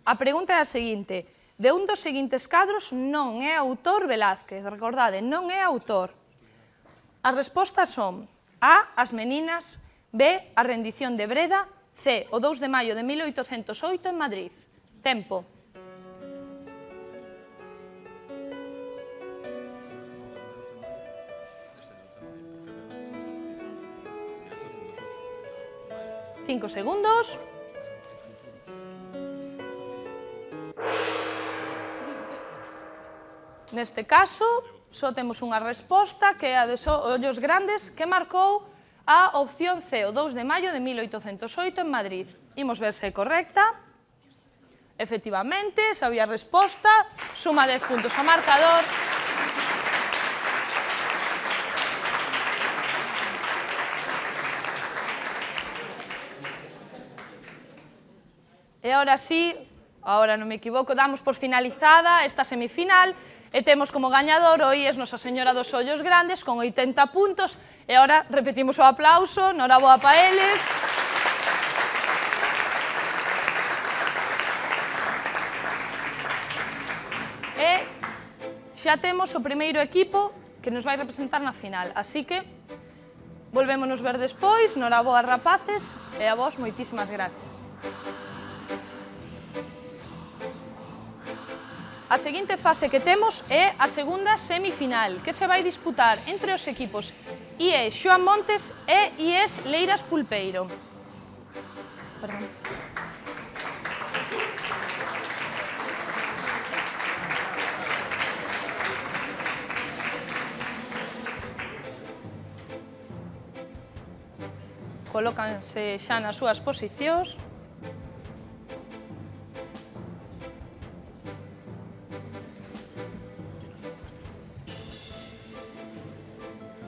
A pregunta é a seguinte. De un dos seguintes cadros non é autor Velázquez. Recordade, non é autor. As respostas son A, As meninas, B, A rendición de Breda, C, o 2 de maio de 1808 en Madrid. Tempo. Cinco segundos. Neste caso, só temos unha resposta que é a de ollos grandes que marcou a opción C, o 2 de maio de 1808 en Madrid. Imos ver se é correcta. Efectivamente, sabía a resposta, suma 10 puntos ao marcador. E agora sí, agora non me equivoco, damos por finalizada esta semifinal e temos como gañador o IES Nosa Señora dos Ollos Grandes con 80 puntos. E agora repetimos o aplauso, noraboa pa eles. E xa temos o primeiro equipo que nos vai representar na final. Así que volvémonos ver despois, noraboa rapaces, e a vos moitísimas gracias. A seguinte fase que temos é a segunda semifinal, que se vai disputar entre os equipos IES Xoán Montes e IES Leiras Pulpeiro. Perdón. Colócanse xa nas súas posicións.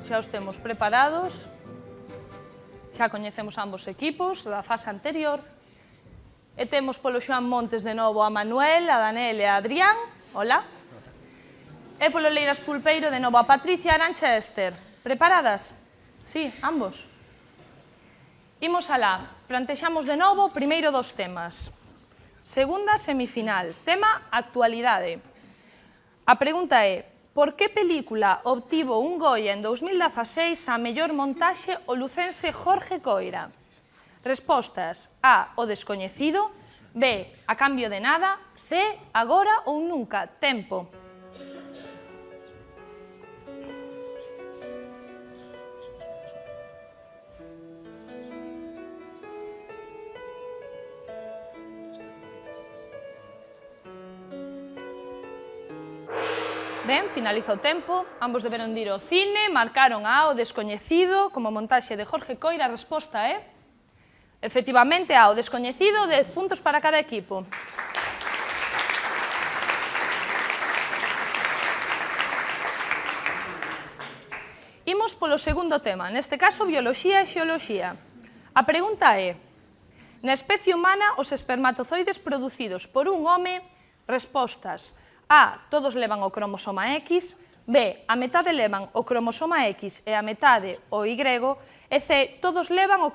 Xa os temos preparados, xa coñecemos ambos equipos da fase anterior, e temos polo Xoán Montes de novo a Manuel, a Danel e a Adrián, hola, e polo Leiras Pulpeiro de novo a Patricia, Arancha e Esther. Preparadas? Sí, ambos. Imos alá, plantexamos de novo primeiro dos temas. Segunda semifinal, tema actualidade. A pregunta é: por que película obtivo un Goya en 2016 a mellor montaxe o lucense Jorge Coira? Respostas: A, O descoñecido, B, A cambio de nada, C, Agora ou nunca. Tempo. Ben, finaliza o tempo, ambos deberon de ir ao cine, marcaron a O descoñecido como montaxe de Jorge Coira. A resposta é, efectivamente, a O descoñecido, 10 puntos para cada equipo. Imos polo segundo tema, neste caso bioloxía e xeoloxía. A pregunta é: na especie humana, os espermatozoides producidos por un home, respostas: A, todos levan o cromosoma X, B, a metade levan o cromosoma X e a metade o Y, e C, todos levan o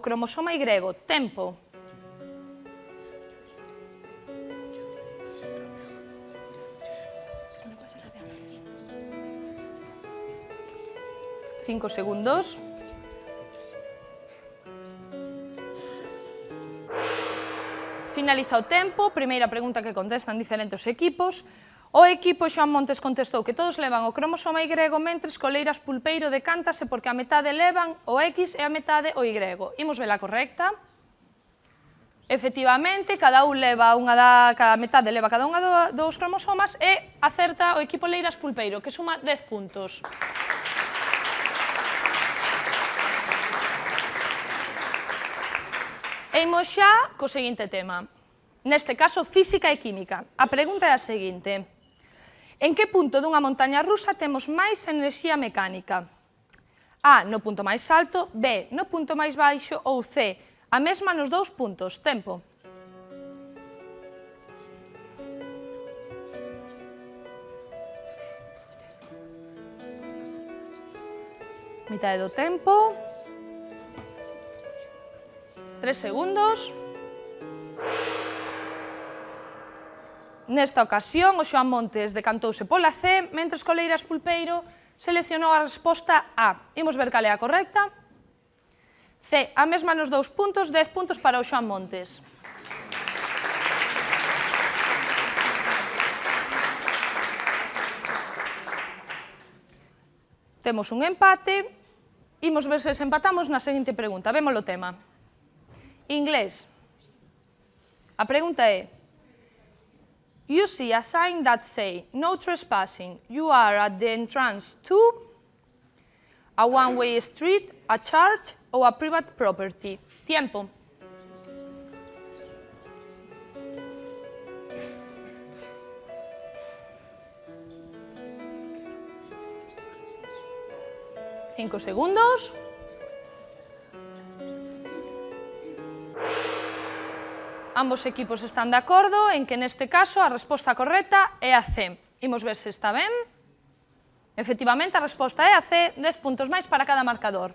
cromosoma Y. Tempo. Cinco segundos. Finaliza o tempo, primeira pregunta que contestan diferentes equipos. O equipo Xoán Montes contestou que todos levan o cromosoma Y, mentres que o Leiras Pulpeiro decántase porque a metade levan o X e a metade o Y. Imos ver a correcta. Efectivamente, cada metade leva cada unha dos cromosomas e acerta o equipo Leiras Pulpeiro, que suma 10 puntos. E imos xa co seguinte tema. Neste caso, física e química. A pregunta é a seguinte. En que punto dunha montaña rusa temos máis enerxía mecánica? A, no punto máis alto, B, no punto máis baixo ou C, a mesma nos dous puntos. Tempo. Mitade do tempo. 3 segundos. Nesta ocasión, o Xoán Montes decantouse pola C, mentres que o Leiras Pulpeiro seleccionou a resposta A. Imos ver cal é a correcta. C, a mesma nos dous puntos, 10 puntos para o Xoán Montes. Temos un empate. Imos ver se desempatamos na seguinte pregunta. Vemos o tema. Inglés. A pregunta é: You see a sign that say, no trespassing. You are at the entrance to a one-way street, a church ou a private property. Tiempo. Cinco segundos. Ambos equipos están de acordo en que neste caso a resposta correcta é a C. Imos ver se está ben. Efectivamente, a resposta é a C, 10 puntos máis para cada marcador.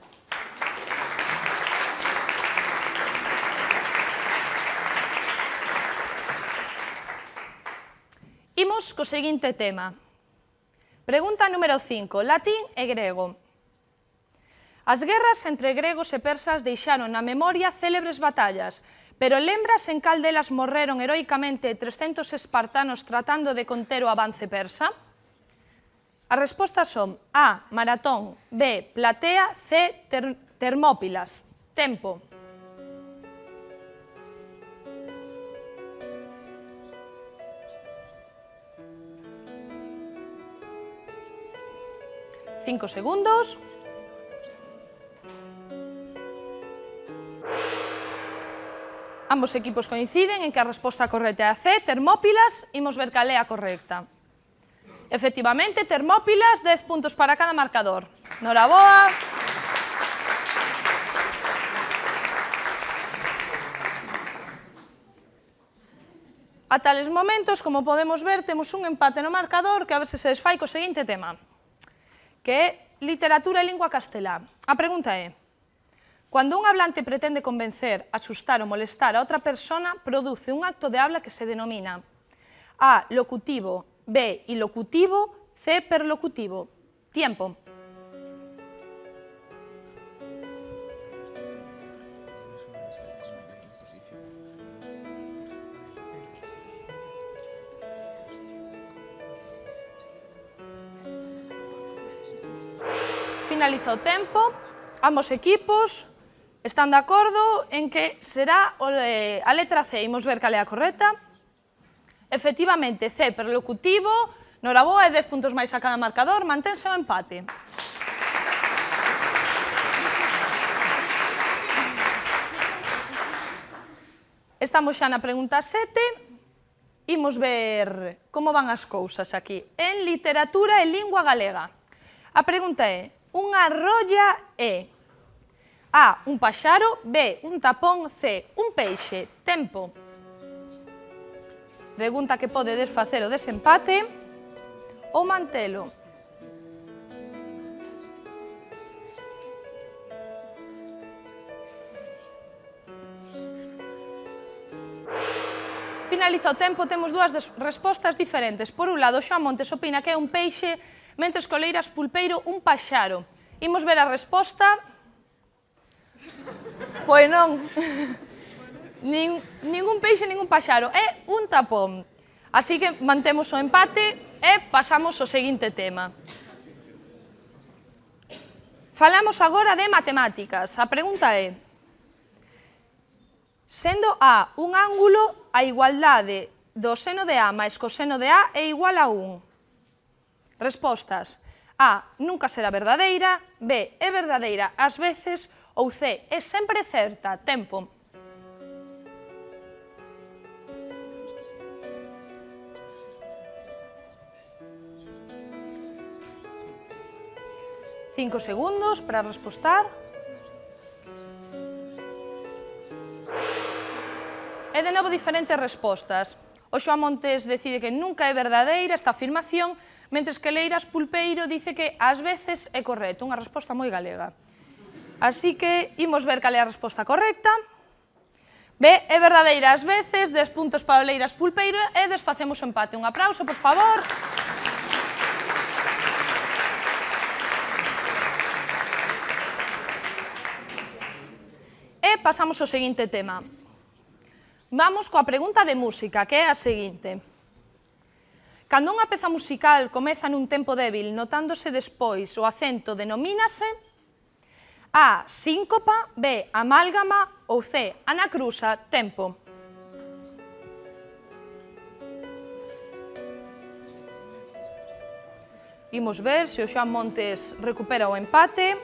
Imos co seguinte tema. Pregunta número 5, latín e grego. As guerras entre gregos e persas deixaron na memoria célebres batallas, pero lembras en cal delas morreron heroicamente 300 espartanos tratando de conter o avance persa? As respostas son A, Maratón, B, Platea, C, Termópilas. Tempo. Cinco segundos. Ambos equipos coinciden en que a resposta correcta é a C, Termópilas. Imos ver cal é a correcta. Efectivamente, Termópilas, 10 puntos para cada marcador. Noraboa. A tales momentos, como podemos ver, temos un empate no marcador que a ver se desfai co seguinte tema, que é literatura e lingua castelá. A pregunta é: cando un hablante pretende convencer, asustar ou molestar a outra persona, produce un acto de habla que se denomina A, locutivo, B, ilocutivo, C, perlocutivo. Tiempo. Finaliza o tempo. Ambos equipos están de acordo en que será a letra C. Imos ver cal é a correcta. Efectivamente, C, perlocutivo. Noraboa, e 10 puntos máis a cada marcador. Mantense o empate. Estamos xa na pregunta 7. Imos ver como van as cousas aquí. En literatura e lingua galega. A pregunta é: unha rolla é A, un paxaro, B, un tapón, C, un peixe. Tempo. Pregunta que pode desfacer o desempate ou mantelo. Finaliza o tempo, temos dúas respostas diferentes. Por un lado, Xoán Montes opina que é un peixe, mentres que o Leiras Pulpeiro un paxaro. Imos ver a resposta. Pois non. Ningún peixe, ningún paxaro. É un tapón. Así que mantemos o empate e pasamos ao seguinte tema. Falamos agora de matemáticas. A pregunta é: sendo A un ángulo, a igualdade do seno de A máis coseno de A é igual a 1. Respostas: A nunca será verdadeira, B é verdadeira ás veces ou C é sempre certa. Tempo. Cinco segundos para respostar. E de novo diferentes respostas. O Xoán Montes decide que nunca é verdadeira esta afirmación, mentres que Leiras Pulpeiro dice que ás veces é correcto, unha resposta moi galega. Así que imos ver cal é a resposta correcta. B é verdadeira ás veces, 10 puntos para o Leiras Pulpeiro e desfacemos o empate. Un aplauso, por favor. E pasamos ao seguinte tema. Vamos coa pregunta de música, que é a seguinte. Cando unha peza musical comeza nun tempo débil, notándose despois o acento, denomínase A. Síncopa, B. Amálgama ou C. Anacrusa. Tempo. Imos ver se o Xoán Montes recupera o empate.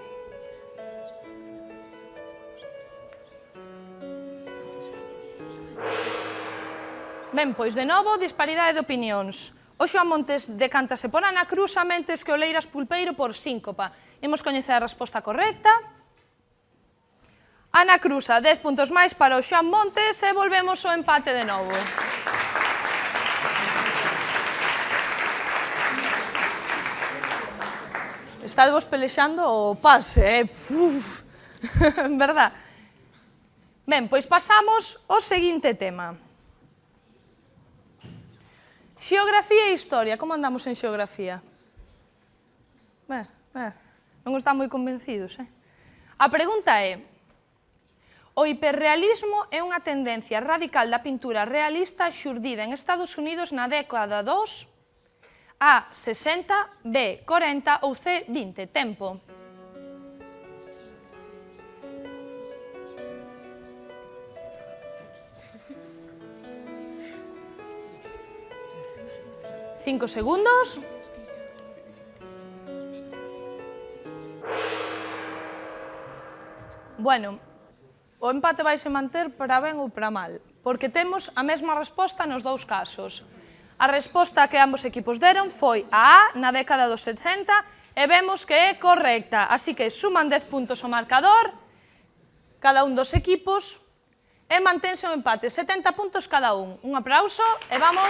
Ben, pois de novo, disparidade de opinións. O Xoán Montes decántase por Anacrusa, mentes que o Leiras Pulpeiro por Síncopa. Imos coñecer a resposta correcta. Anacrusa, 10 puntos máis para o Xoán Montes e volvemos ao empate de novo. Estádevos pelexando o pase, en verdad. Ben, pois pasamos ao seguinte tema. Xeografía e historia. Como andamos en xeografía? Non están moi convencidos, A pregunta é: o hiperrealismo é unha tendencia radical da pintura realista xurdida en Estados Unidos na década dos A. 60, B. 40 ou C. 20. Tempo. Cinco segundos. Bueno, o empate vaise manter para ben ou para mal, porque temos a mesma resposta nos dous casos. A resposta que ambos equipos deron foi a A na década dos 70 e vemos que é correcta. Así que suman 10 puntos ao marcador, cada un dos equipos, e mantense o empate, 70 puntos cada un. Un aplauso e vamos...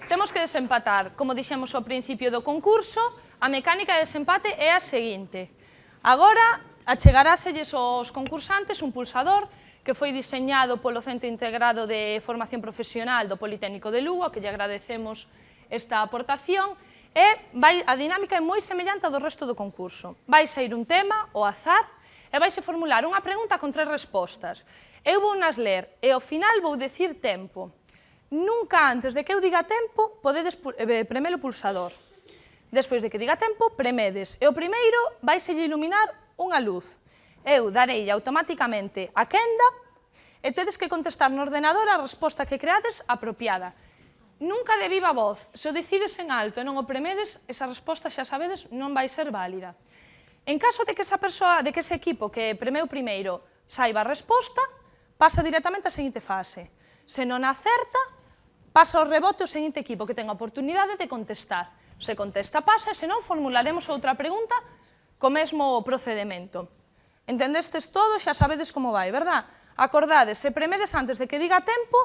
Temos que desempatar. Como dixemos ao principio do concurso, a mecánica de desempate é a seguinte. Agora, achegaráselles aos concursantes un pulsador que foi diseñado polo Centro Integrado de Formación Profesional do Politécnico de Lugo, que lle agradecemos esta aportación, e a dinámica é moi semellante ao do resto do concurso. Vai sair un tema, ao azar, e vaise formular unha pregunta con 3 respostas. Eu vou nas ler e ao final vou decir tempo. Nunca antes de que eu diga tempo, podedes premer o pulsador. Despois de que diga tempo, premedes. E o primeiro vaise iluminar unha luz. Eu darei automáticamente a quenda e tedes que contestar no ordenador a resposta que creades apropiada. Nunca de viva voz. Se o decides en alto e non o premedes, esa resposta, xa sabedes, non vai ser válida. En caso de que esa persoa, de que ese equipo que premeu primeiro saiba a resposta, pasa directamente á seguinte fase. Se non acerta, pasa ao rebote o seguinte equipo que ten a oportunidade de contestar. Se contesta, pasa, e se non, formularemos outra pregunta co mesmo procedimento. Entendestes todo, xa sabedes como vai, verdad? Acordades, se premedes antes de que diga tempo,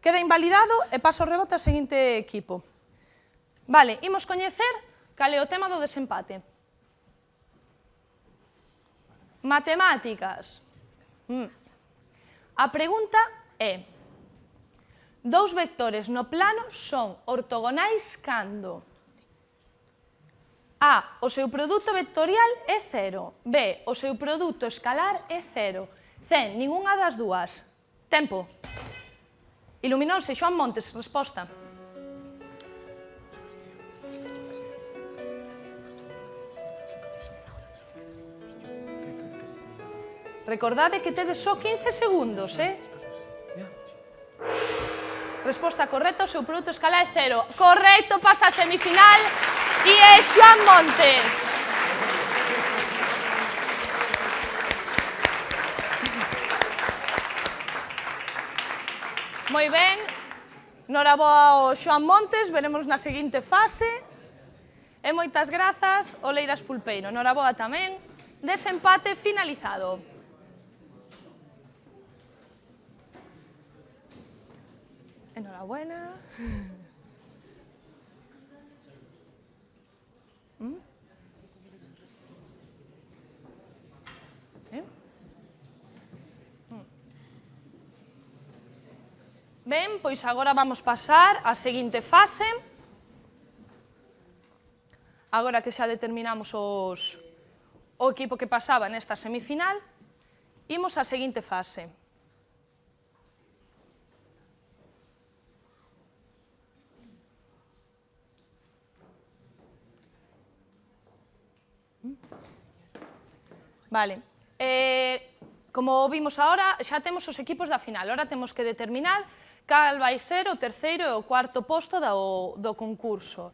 queda invalidado e pasa ao rebote ao seguinte equipo. Vale, imos coñecer cal é o tema do desempate. Matemáticas. A pregunta é: dous vectores no plano son ortogonais cando A, o seu produto vectorial é 0. B, o seu produto escalar é 0. C, ningunha das dúas. Tempo. Iluminouse, Xoán Montes, resposta. Recordade que tedes só 15 segundos, Resposta correcta, o seu produto escalar é 0. Correcto, pasa a semifinal e é Xoán Montes. Moi ben, noraboa ao Xoán Montes, veremos na seguinte fase. E moitas grazas, Oleiras Pulpeiro. Noraboa tamén, desempate finalizado. Enhorabuena. Ben, pois agora vamos pasar á seguinte fase. Agora que xa determinamos o equipo que pasaba nesta semifinal, imos á seguinte fase. Vale. Como vimos agora, xa temos os equipos da final. Agora temos que determinar cal vai ser o terceiro e o cuarto posto do concurso.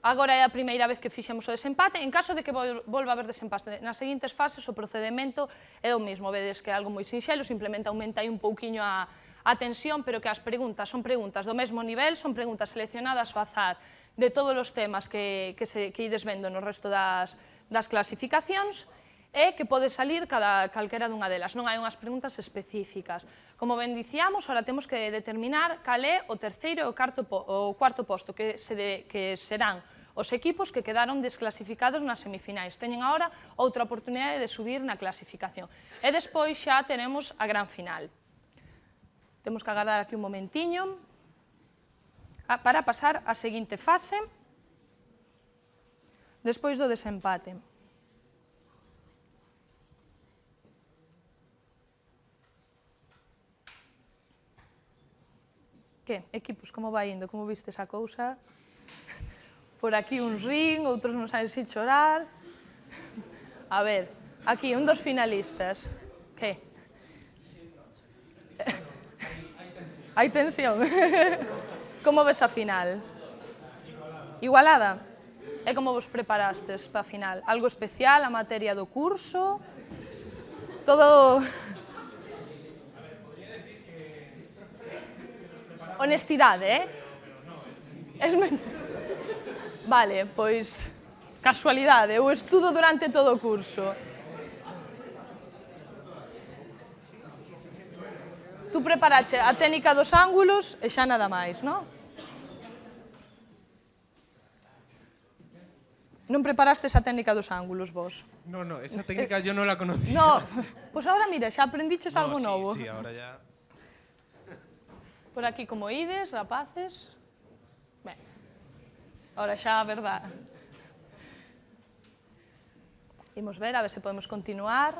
Agora é a primeira vez que fixemos o desempate. En caso de que volva a haber desempate nas seguintes fases, o procedimento é o mesmo. Vedes que é algo moi sinxelo, simplemente aumenta aí un pouquiño a tensión, pero que as preguntas son preguntas do mesmo nivel, son preguntas seleccionadas ao azar de todos os temas que ides vendo no resto das clasificacións, e que pode salir calquera dunha delas. Non hai unhas preguntas específicas. Como ben dicíamos, ahora temos que determinar cal é o terceiro e o cuarto posto, que serán os equipos que quedaron desclasificados nas semifinais. Teñen agora outra oportunidade de subir na clasificación. E despois xa teremos a gran final. Temos que agardar aquí un momentiño para pasar á seguinte fase, despois do desempate. Que, equipos, como vai indo? Como viste esa cousa? Por aquí uns rin, outros non saben si chorar. A ver, aquí, un dos finalistas. Que? Hai tensión. Como ves a final? Igualada? E como vos preparastes para a final? Algo especial, a materia do curso? Todo... Honestidade, Vale, pois, casualidade, eu estudo durante todo o curso. Tú preparache a técnica dos ángulos e xa nada máis, non? Non preparaste esa técnica dos ángulos, vos? No, esa técnica yo no la conocía. No, pois agora mira, xa aprendiches algo novo. Sí, ahora ya... Por aquí como ides, rapaces. Ben, ahora xa a verdad. Imos ver, a ver se podemos continuar.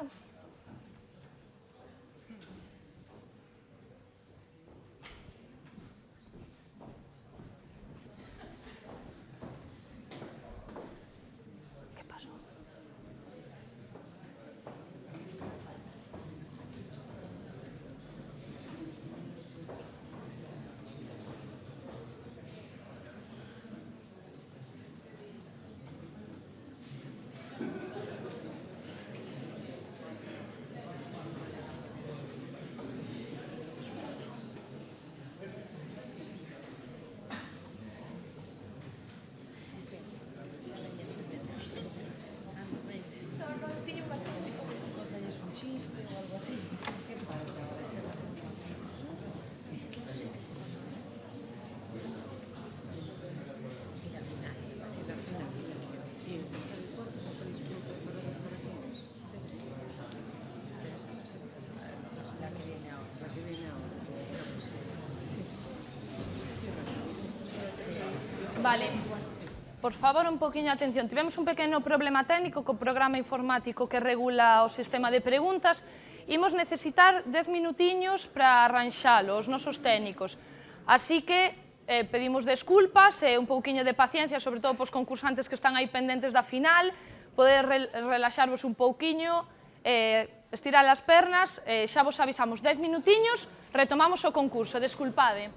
Vale, Por favor, un poquinho de atención. Tivemos un pequeno problema técnico co programa informático que regula o sistema de preguntas. Imos necesitar 10 minutiños para arranxalo, os nosos técnicos. Así que pedimos desculpas e un pouquiño de paciencia, sobre todo pos concursantes que están aí pendentes da final, poder relaxarvos un pouquiño, estirar as pernas, xa vos avisamos 10 minutiños, retomamos o concurso, desculpade.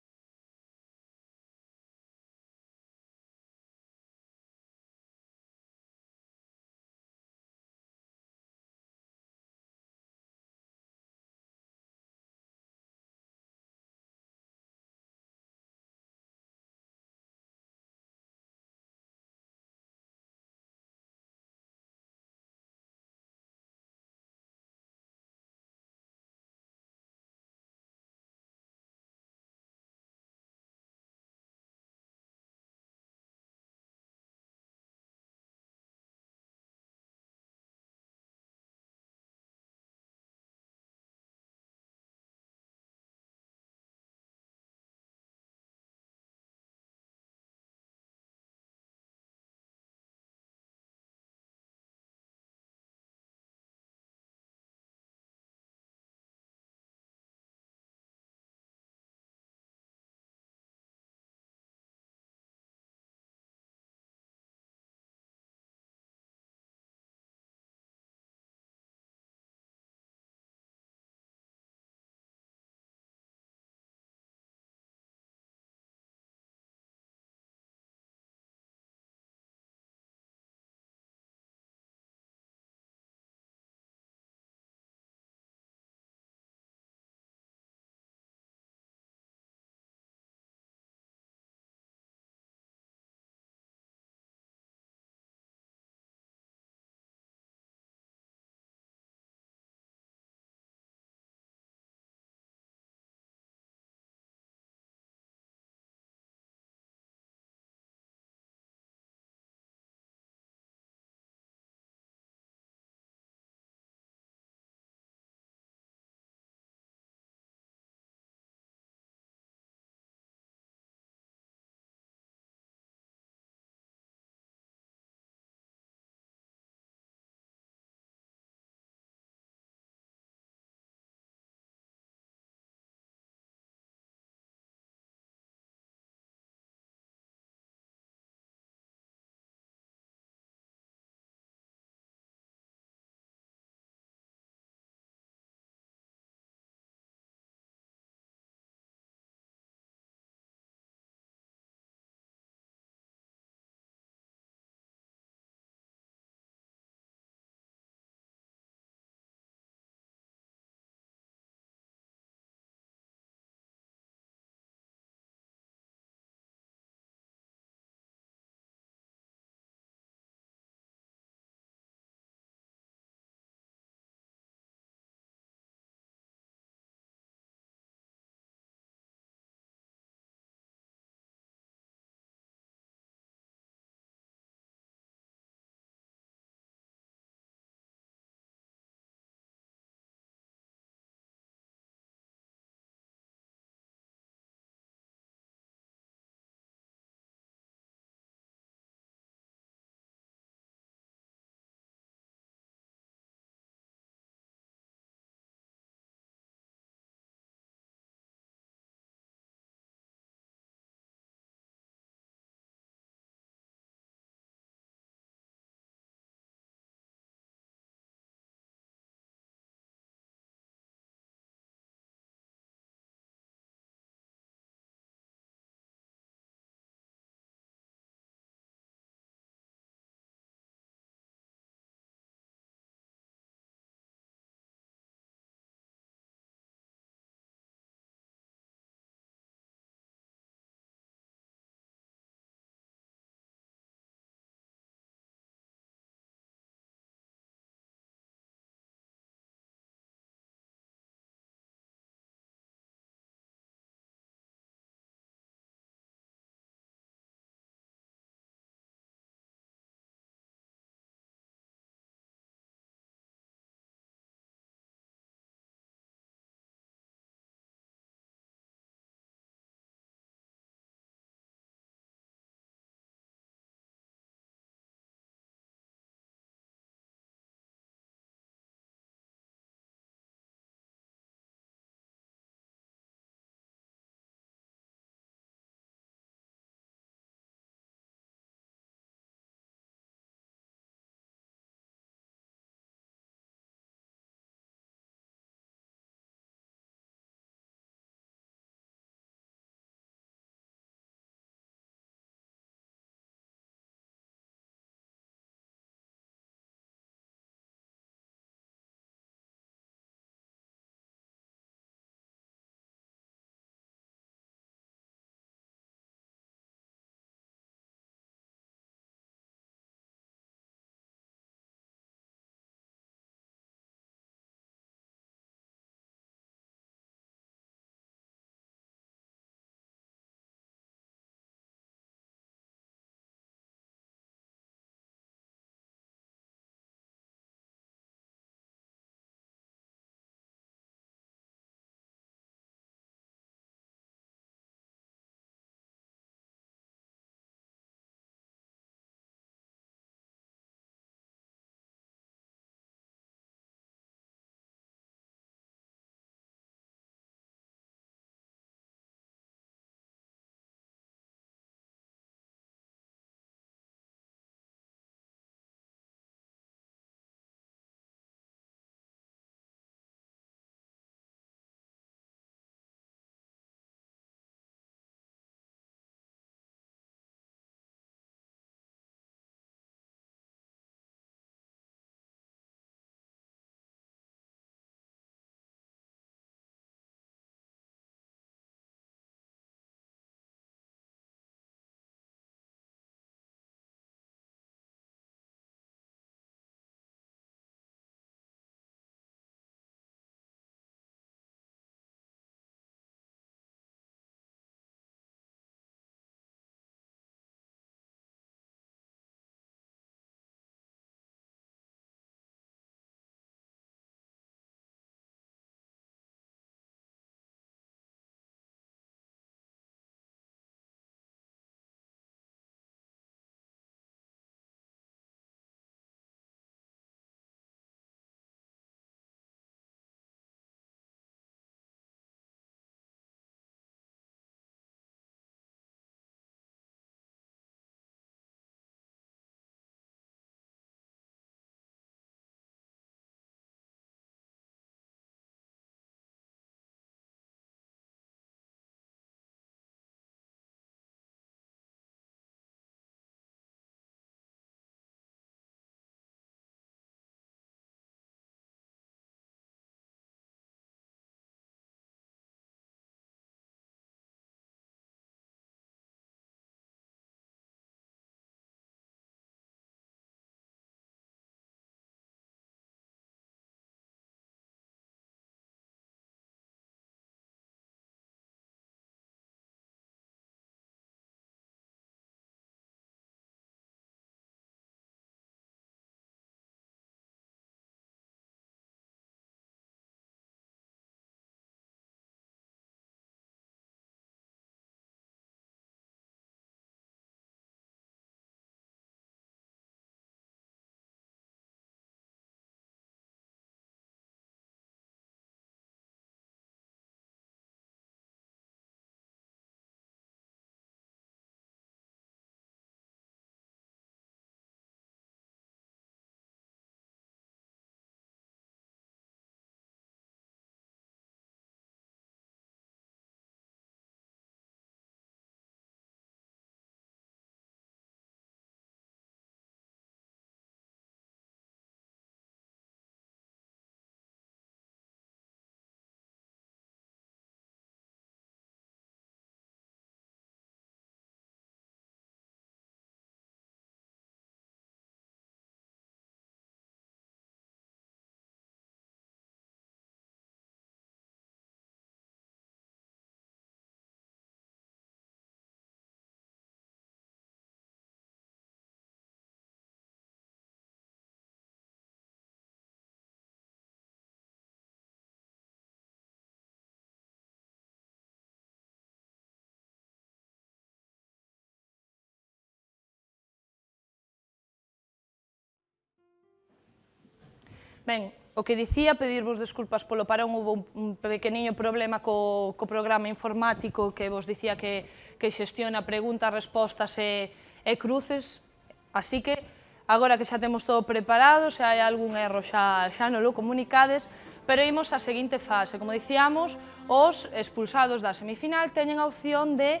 Ben, o que dicía, pedirvos desculpas polo parón, houve un pequeniño problema co programa informático que vos dicía que xestiona preguntas, respostas e cruces, así que agora que xa temos todo preparado, se hai algún erro xa non lo comunicades, pero imos á seguinte fase. Como dicíamos, os expulsados da semifinal teñen a opción de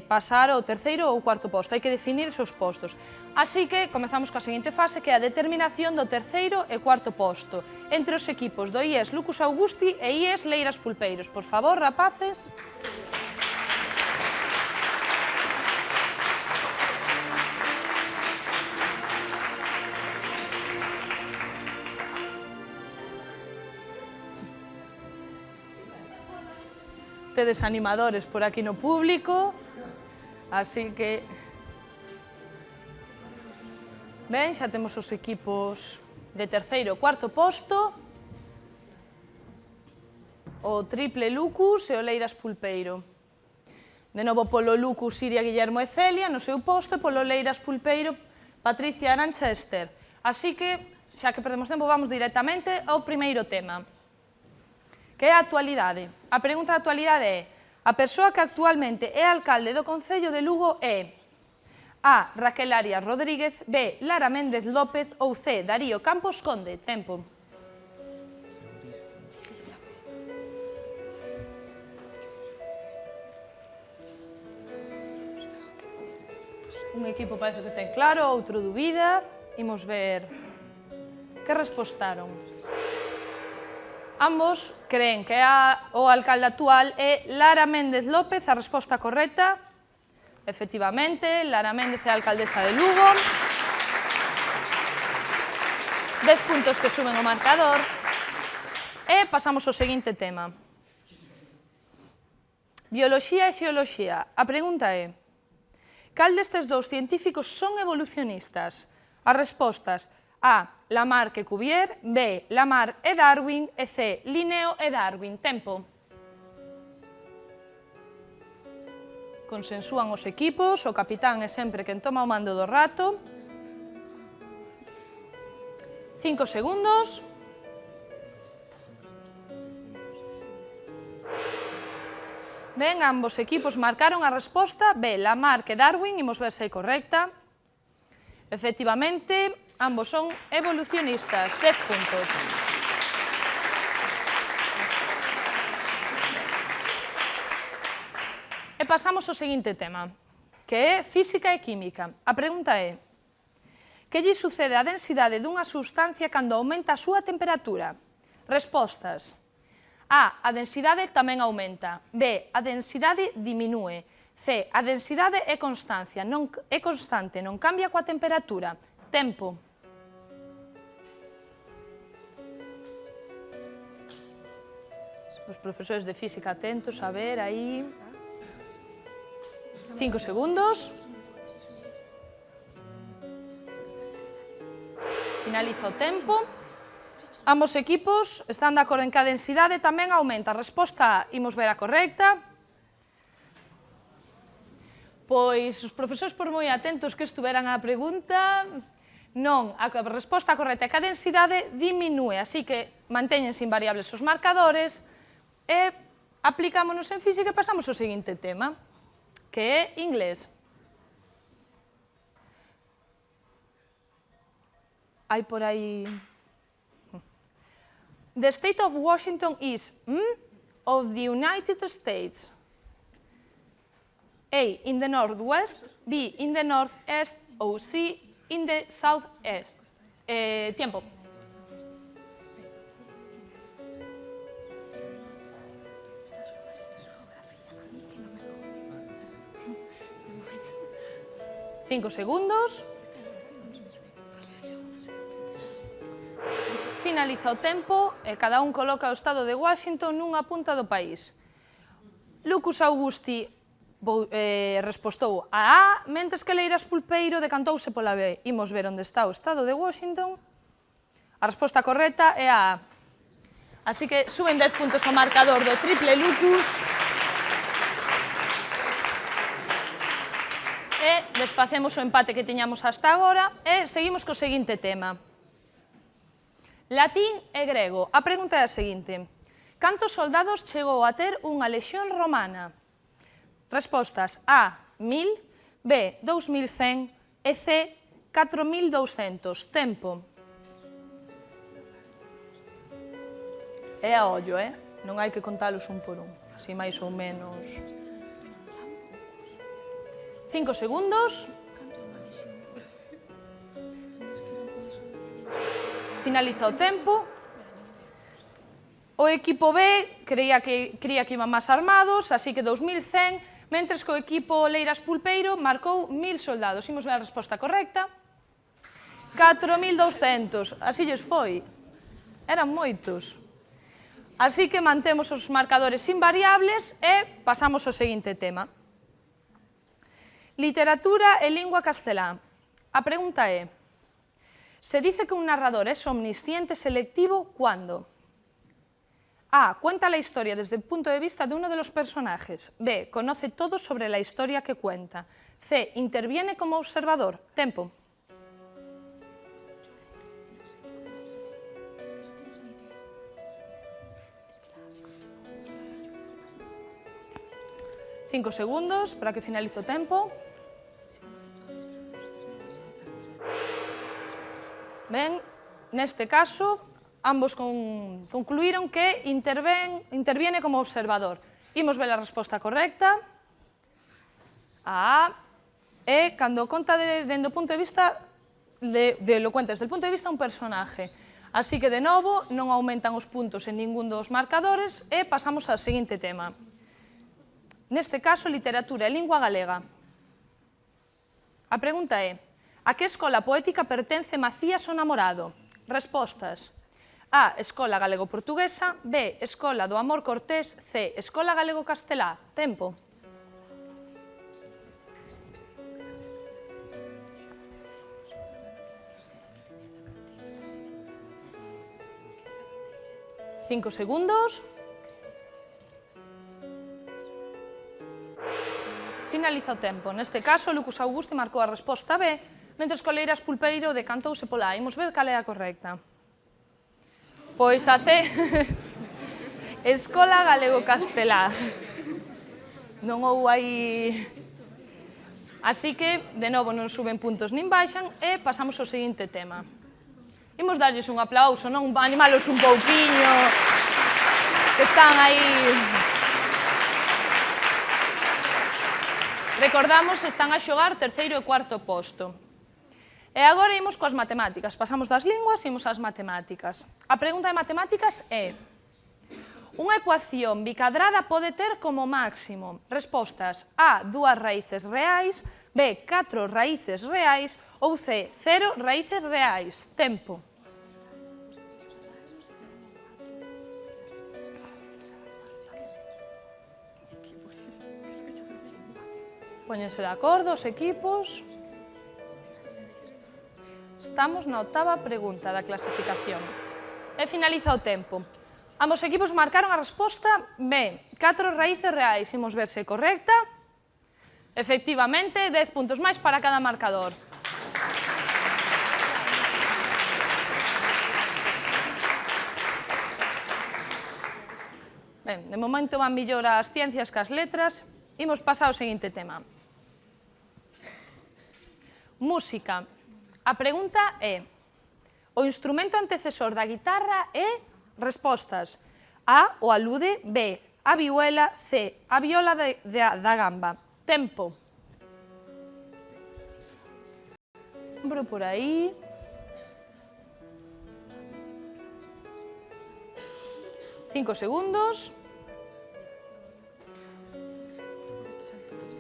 pasar ao terceiro ou cuarto posto, hai que definir os seus postos. Así que comezamos coa seguinte fase, que é a determinación do terceiro e cuarto posto entre os equipos do IES Lucus Augusti e IES Leiras Pulpeiros. Por favor, rapaces. Tedes animadores por aquí no público, así que... Ben, xa temos os equipos de terceiro e cuarto posto, o triple Lucus e o Leiras Pulpeiro. De novo polo Lucus, Siria, Guillermo e Celia, no seu posto, e polo Leiras Pulpeiro, Patricia, Arancha e Esther. Así que, xa que perdemos tempo, vamos directamente ao primeiro tema, que é a actualidade. A pregunta da actualidade é: a persoa que actualmente é alcalde do Concello de Lugo é A. Raquel Arias Rodríguez, B. Lara Méndez López ou C. Darío Campos Conde. Tempo. Un equipo parece que ten claro, outro dubida. Imos ver que respostaron. Ambos creen que o alcalde actual é Lara Méndez López, a resposta correcta. Efectivamente, Lara Méndez é a alcaldesa de Lugo. 10 puntos que suben o marcador. E pasamos ao seguinte tema. Bioloxía e xeoloxía. A pregunta é: cal destes dous científicos son evolucionistas? As respostas: A. Lamarck e Cuvier, B. Lamarck e Darwin e C. Linneo e Darwin. Tempo. Consensúan os equipos, o capitán é sempre quen toma o mando do rato. 5 segundos. Ben, ambos equipos marcaron a resposta B. Lamarck e Darwin, imos ver se é correcta. Efectivamente, ambos son evolucionistas. 10 puntos. E pasamos ao seguinte tema, que é física e química. A pregunta é: que lle sucede á densidade dunha substancia cando aumenta a súa temperatura? Respostas: A. A densidade tamén aumenta. B. A densidade diminúe. C. A densidade é constante, non cambia coa temperatura. Tempo. Os profesores de física atentos a ver aí. 5 segundos. Finaliza o tempo. Ambos equipos están de acordo en que a densidade tamén aumenta. A resposta, imos ver a correcta. Pois os profesores, por moi atentos que estuveran á pregunta, non, a resposta correcta é que a densidade diminúe, así que mantéñense invariables os marcadores e aplicámonos en física e pasamos ao seguinte tema, que é inglés. Hai por aí... The state of Washington is of the United States. A. In the northwest, B. In the northeast, ou C. In the southeast. Tiempo. Cinco segundos. Finaliza o tempo e cada un coloca o estado de Washington nunha punta do país. Lucus Augusti respostou a A, mentres que Leiras Pulpeiro decantouse pola B. Imos ver onde está o estado de Washington. A resposta correcta é a A. Así que suben 10 puntos ao marcador do triple Lucus. E desfacemos o empate que tiñamos hasta agora e seguimos co seguinte tema. Latín e grego. A pregunta é a seguinte. Cantos soldados chegou a ter unha lexión romana? Respostas A, 1000, B, 2100 e C, 4200. Tempo. É a ollo, non hai que contalos un por un, así máis ou menos. 5 segundos. Finaliza o tempo. O equipo B creía que iban máis armados, así que 2100, mentres que o equipo Leiras Pulpeiro marcou 1000 soldados. Imos ver a resposta correcta. 4200, así lles foi. Eran moitos. Así que mantemos os marcadores invariables e pasamos ao seguinte tema. Literatura e lingua castelá. A pregunta é: se dice que un narrador es omnisciente selectivo cuando A. Cuenta la historia desde el punto de vista de uno de los personajes. B. Conoce todo sobre la historia que cuenta. C. Interviene como observador. Tempo. Cinco segundos para que finalice o tempo. Ben, neste caso, ambos concluíron que interviene como observador. Imos ver a resposta correcta. A. E cando conta dende o punto de vista lo cuenta desde o punto de vista un personaje. Así que, de novo, non aumentan os puntos en ningún dos marcadores e pasamos ao seguinte tema. Neste caso, literatura e lingua galega. A pregunta é: a que escola poética pertence Macías o Namorado? Respostas. A. Escola galego-portuguesa. B. Escola do amor cortés. C. Escola galego-castelá. Tempo. Cinco segundos. Finaliza o tempo. Neste caso, Lucas Augusti marcou a resposta B, mentres que o Leiras Pulpeiro decantouse pola A. Imos ver cal é a correcta. Pois a C. Escola galego-castelá. Non houve aí... Así que, de novo, non suben puntos nin baixan e pasamos ao seguinte tema. Imos darlles un aplauso, non animalos un pouquiño, que están aí... Recordamos, están a xogar terceiro e cuarto posto. E agora imos coas matemáticas. Pasamos das linguas e imos ás matemáticas. A pregunta de matemáticas é: unha ecuación bicadrada pode ter como máximo respostas A, 2 raíces reais, B, 4 raíces reais ou C, 0 raíces reais. Tempo. Póñense de acordo os equipos. Estamos na 8ª pregunta da clasificación. E finaliza o tempo. Ambos equipos marcaron a resposta B, 4 raíces reais. Imos ver se é correcta. Efectivamente, 10 puntos máis para cada marcador. Ben, de momento van mellor as ciencias que as letras. Imos pasar ao seguinte tema. Música. A pregunta é: o instrumento antecesor da guitarra é? Respostas. A, o alude. B, a vihuela. C, a viola da gamba. Tempo. Abro por aí. Cinco segundos.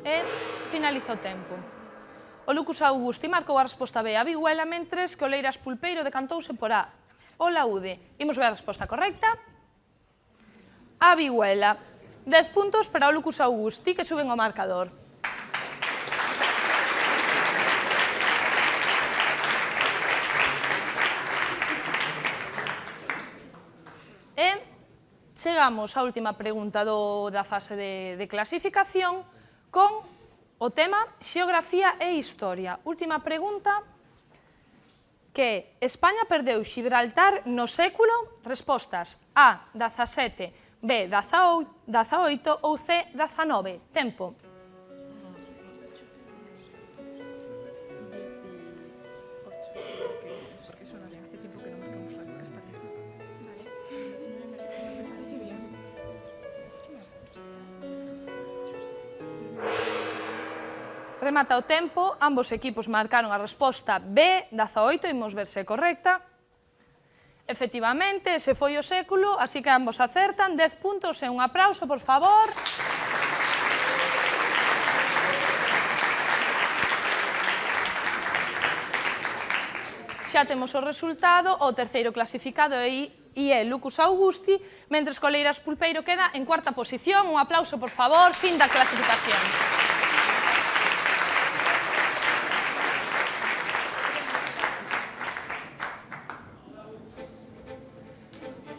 E finaliza o tempo. O Lucas Augusti marcou a resposta B, a vihuela, mentres que o Leiras Pulpeiro decantouse por A, o laúde. Imos ver a resposta correcta. A vihuela. 10 puntos para o Lucas Augusti, que suben o marcador. E chegamos á última pregunta da fase de clasificación con o tema Xeografía e Historia. Última pregunta que España perdeu Xibraltar no século? Respostas A, 17, B, 18 ou C, 19. Tempo. Remata o tempo, ambos equipos marcaron a resposta B, 18, imos ver se é correcta. Efectivamente, ese foi o século, así que ambos acertan, 10 puntos e un aplauso, por favor. Xa temos o resultado, o terceiro clasificado é Lucas Augusti, mentres que Oleiras Pulpeiro queda en cuarta posición. Un aplauso, por favor, fin da clasificación.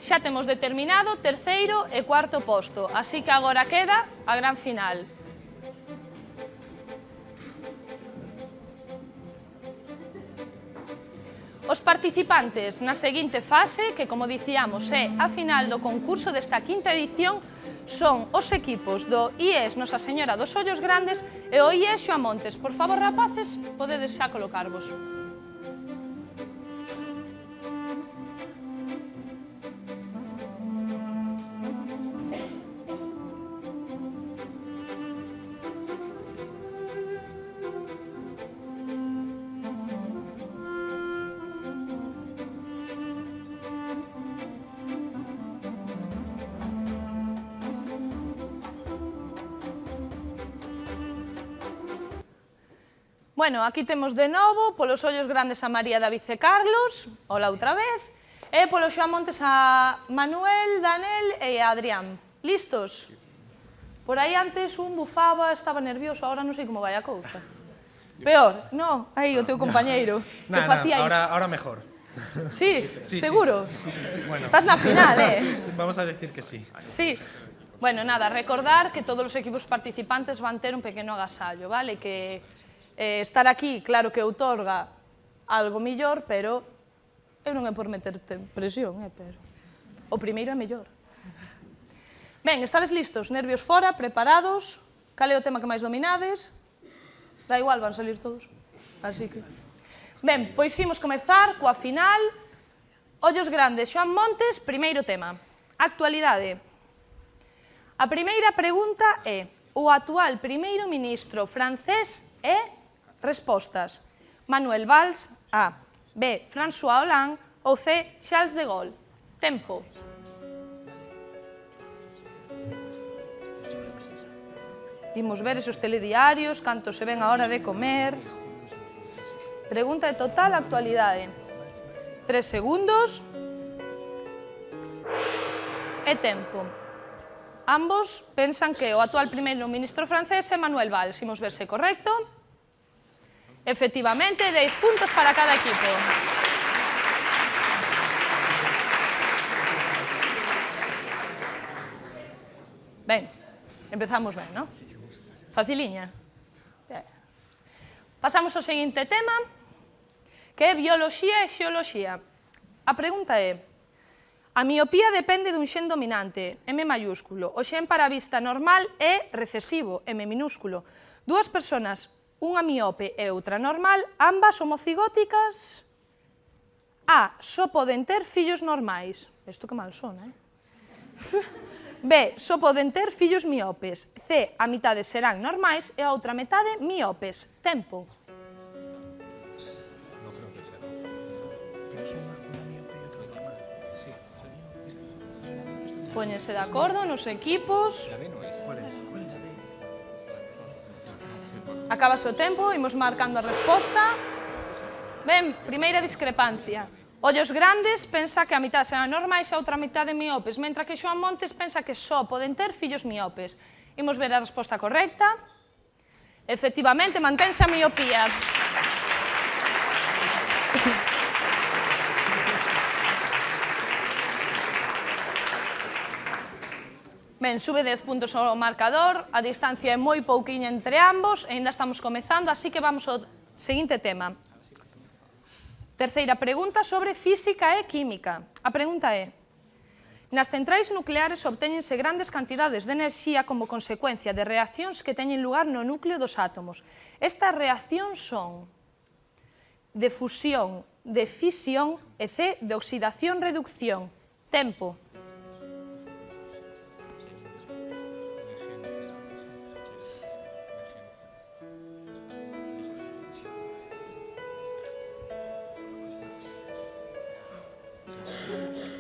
Xa temos determinado terceiro e cuarto posto, así que agora queda a gran final. Os participantes na seguinte fase, que como dicíamos é a final do concurso desta quinta edición, son os equipos do IES Nosa Señora dos Ollos Grandes e o IES Xoamontes. Por favor, rapaces, podedes xa colocarvos. Bueno, aquí temos de novo polos ollos grandes a María David e Carlos, hola outra vez, e polos Xoamontes a Manuel, Danel e a Adrián. Listos? Por aí antes un bufaba, estaba nervioso, agora non sei como vai a cousa. Peor? No, aí o teu compañeiro, que facía isto. Ahora mejor. Sí, Sí, seguro? Bueno. Estás na final, Vamos a decir que sí. Sí. Bueno, nada, recordar que todos os equipos participantes van ter un pequeno agasallo, vale? Que estar aquí, claro que outorga algo millor, pero eu non é por meterte presión, pero o primeiro é mellor. Ben, estades listos? Nervios fora, preparados? Cal é o tema que máis dominades? Da igual, van salir todos. Así que... Ben, pois imos comezar coa final. Ollos grandes, Xoamontes, primeiro tema. Actualidade. A primeira pregunta é: o actual primeiro ministro francés é... Respostas: Manuel Valls, A. B. François Hollande ou C. Charles de Gaulle. Tempo. Imos ver esos telediarios, canto se ven a hora de comer. Pregunta de total actualidade. 3 segundos. E tempo. Ambos pensan que o actual primeiro ministro francés é Manuel Valls. Imos ver se é correcto. Efectivamente, 10 puntos para cada equipo. Ben, empezamos ben, non? Faciliña. Pasamos ao seguinte tema, que é bioloxía e xeoloxía. A pregunta é: a miopía depende dun xen dominante, M mayúsculo. O xen para a vista normal é recesivo, M minúsculo. Dúas persoas, unha miope e outra normal, ambas homocigóticas. A. Só poden ter fillos normais. Isto que mal sona, B. Só poden ter fillos miopes. C. A mitade serán normais e a outra metade miopes. Tempo. No creo que sea. Pero es una miope y otra normal. Sí. Póñense de acordo nos equipos. La B no es. ¿Cuál es? Acabase o tempo, imos marcando a resposta. Ben, primeira discrepancia. Ollos grandes pensa que a mitad serán normais e a outra mitad miopes, mentre que Xoamontes pensa que só poden ter fillos miopes. Imos ver a resposta correcta. Efectivamente, mantense a miopía. Ben, sube 10 puntos ao marcador, a distancia é moi pouquiña entre ambos, e ainda estamos comezando, así que vamos ao seguinte tema. Terceira pregunta sobre física e química. A pregunta é: nas centrais nucleares obtéñense grandes cantidades de enerxía como consecuencia de reaccións que teñen lugar no núcleo dos átomos. Estas reaccións son de fusión, de fisión e C, de oxidación-reducción. Tempo.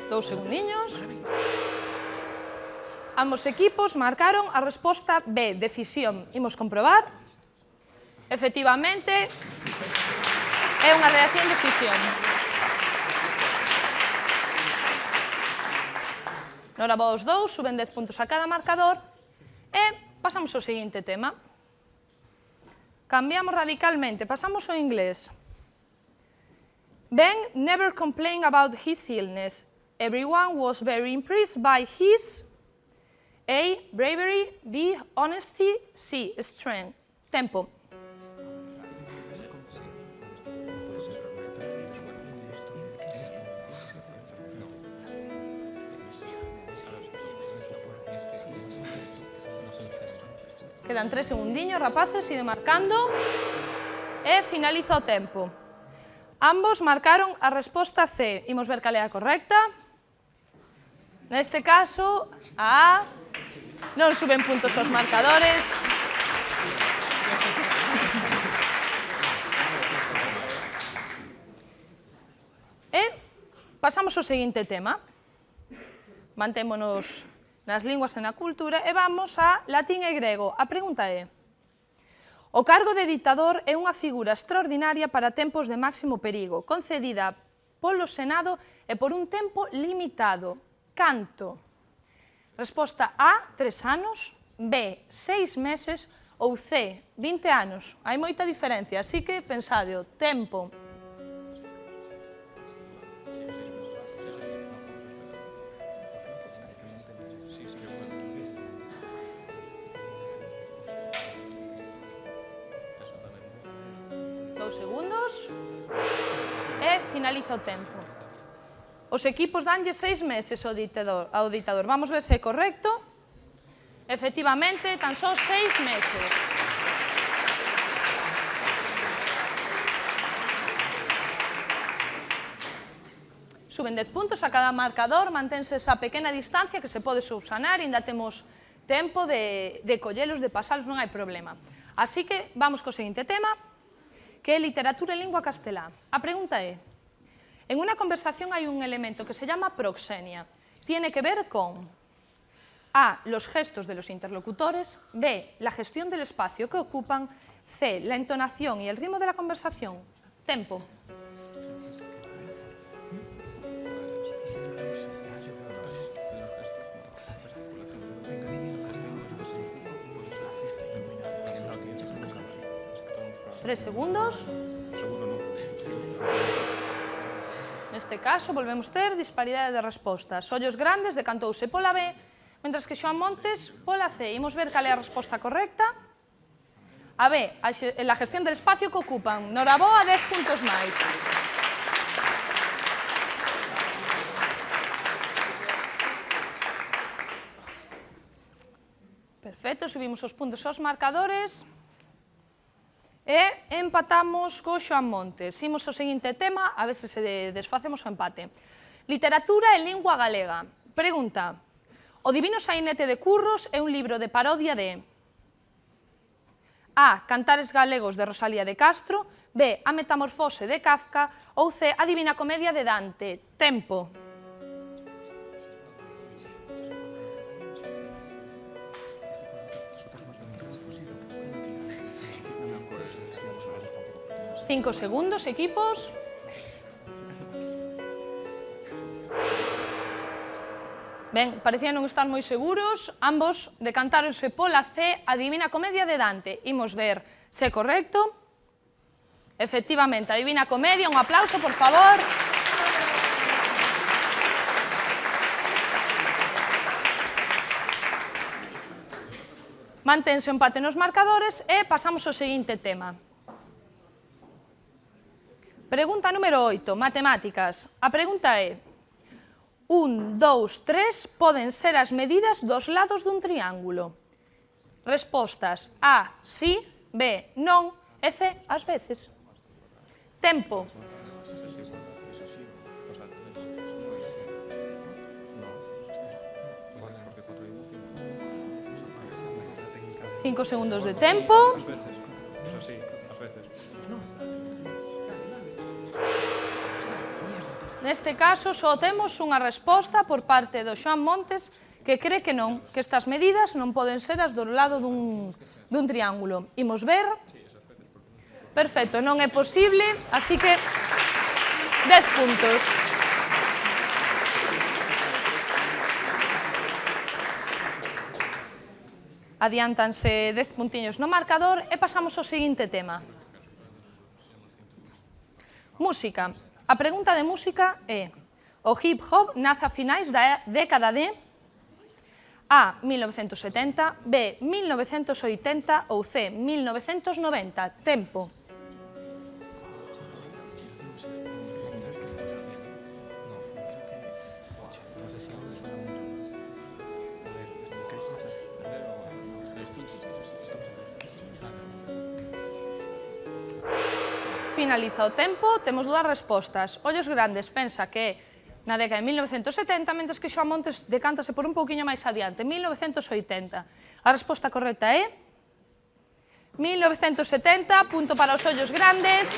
Dous segundiños. Ambos equipos marcaron a resposta B, de fisión. Imos comprobar. Efectivamente, é unha reacción de fisión. Nora vos dous, suben 10 puntos a cada marcador. E pasamos ao seguinte tema. Cambiamos radicalmente, pasamos ao inglés. Ben never complained about his illness. Everyone was very impressed by his A, bravery, B, honesty, C, strength. Tempo. Quedan 3 segundiños, rapaces, ide marcando. E finaliza o tempo. Ambos marcaron a resposta C. Imos ver cal é a correcta. Neste caso, a A. Non suben puntos aos marcadores. E pasamos ao seguinte tema. Mantémonos nas linguas e na cultura e vamos a latín e grego. A pregunta é: o cargo de ditador é unha figura extraordinaria para tempos de máximo perigo, concedida polo Senado e por un tempo limitado. Canto? Resposta A, 3 anos, B, 6 meses ou C, 20 anos. Hai moita diferencia, así que pensadeo. Tempo. Segundos e finaliza o tempo. Os equipos danlle 6 meses ao ditador. Vamos ver se é correcto. Efectivamente, tan só 6 meses. Suben 10 puntos a cada marcador, mantense esa pequena distancia que se pode subsanar, ainda temos tempo de collelos, de pasalos, non hai problema. Así que vamos co seguinte tema, que é literatura e lingua castelá. A pregunta é: en unha conversación hai un elemento que se llama proxenia. Tiene que ver con A, los gestos de los interlocutores, B, la gestión del espacio que ocupan, C, la entonación y el ritmo de la conversación. Tempo. Tres segundos. Neste caso, volvemos ter disparidade de respostas. Ollos grandes decantouse pola B, mentras que Xoán Montes pola C. Imos ver cal é a resposta correcta. A B, la gestión del espacio que ocupan. Noraboa, 10 puntos máis. Perfecto, subimos os puntos aos marcadores. E empatamos co Xoán Montes. Imos ao seguinte tema, a ver se desfacemos o empate. Literatura e lingua galega. Pregunta: o Divino Sainete de Curros é un libro de parodia de A, Cantares galegos de Rosalía de Castro, B, A Metamorfose de Kafka ou C, A Divina Comedia de Dante. Tempo. Cinco segundos, equipos. Ben, parecían non estar moi seguros. Ambos decantáronse pola C, A Divina Comedia de Dante. Imos ver se é correcto. Efectivamente, A Divina Comedia. Un aplauso, por favor. Mantense o empate nos marcadores e pasamos ao seguinte tema. Pregunta número 8, matemáticas. A pregunta é: 1, 2, 3 poden ser as medidas dos lados dun triángulo. Respostas: A, sí, B, non, e C, ás veces. Tempo. Eso sí, o sea, 5 segundos de tempo. Ás veces, eso sí, ás veces. Neste caso, só temos unha resposta por parte do Xoán Montes que cree que non, que estas medidas non poden ser as do lado dun triángulo. Imos ver. Perfecto, non é posible, así que 10 puntos. Adiántanse 10 puntiños no marcador e pasamos ao seguinte tema. Música. A pregunta de música é: o hip hop nace a finais da década de A, 1970, B, 1980 ou C, 1990. Tempo. Finaliza o tempo, temos dúas respostas. Ollos Grandes pensa que é na década de 1970, mentres que Xoán Montes decántase por un pouquiño máis adiante, 1980. A resposta correcta é 1970, punto para os Ollos Grandes.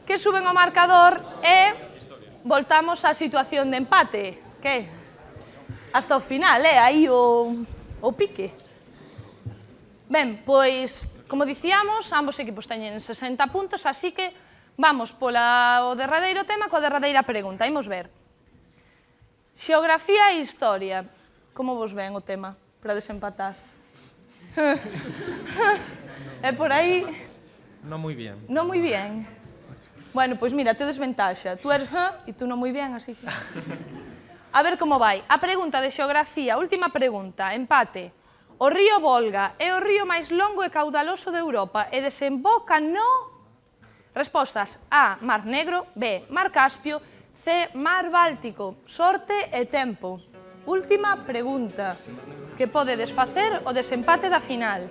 Que suben ao marcador e voltamos á situación de empate. Que? Hasta o final, aí o pique. Ben, pois, como dicíamos, ambos equipos teñen 60 puntos, así que vamos polo derradeiro tema coa derradeira pregunta. Imos ver. Xeografía e historia. Como vos ven o tema para desempatar? É por aí... No muy bien. Non moi bien. Bueno, pois mira, te desventaxa. Tú eres e tú non moi bien, así que... A ver como vai. A pregunta de xeografía, última pregunta, empate. O río Volga é o río máis longo e caudaloso de Europa e desemboca no... Respostas: A, Mar Negro, B, Mar Caspio, C, Mar Báltico. Sorte e tempo. Última pregunta, que pode desfacer o desempate da final.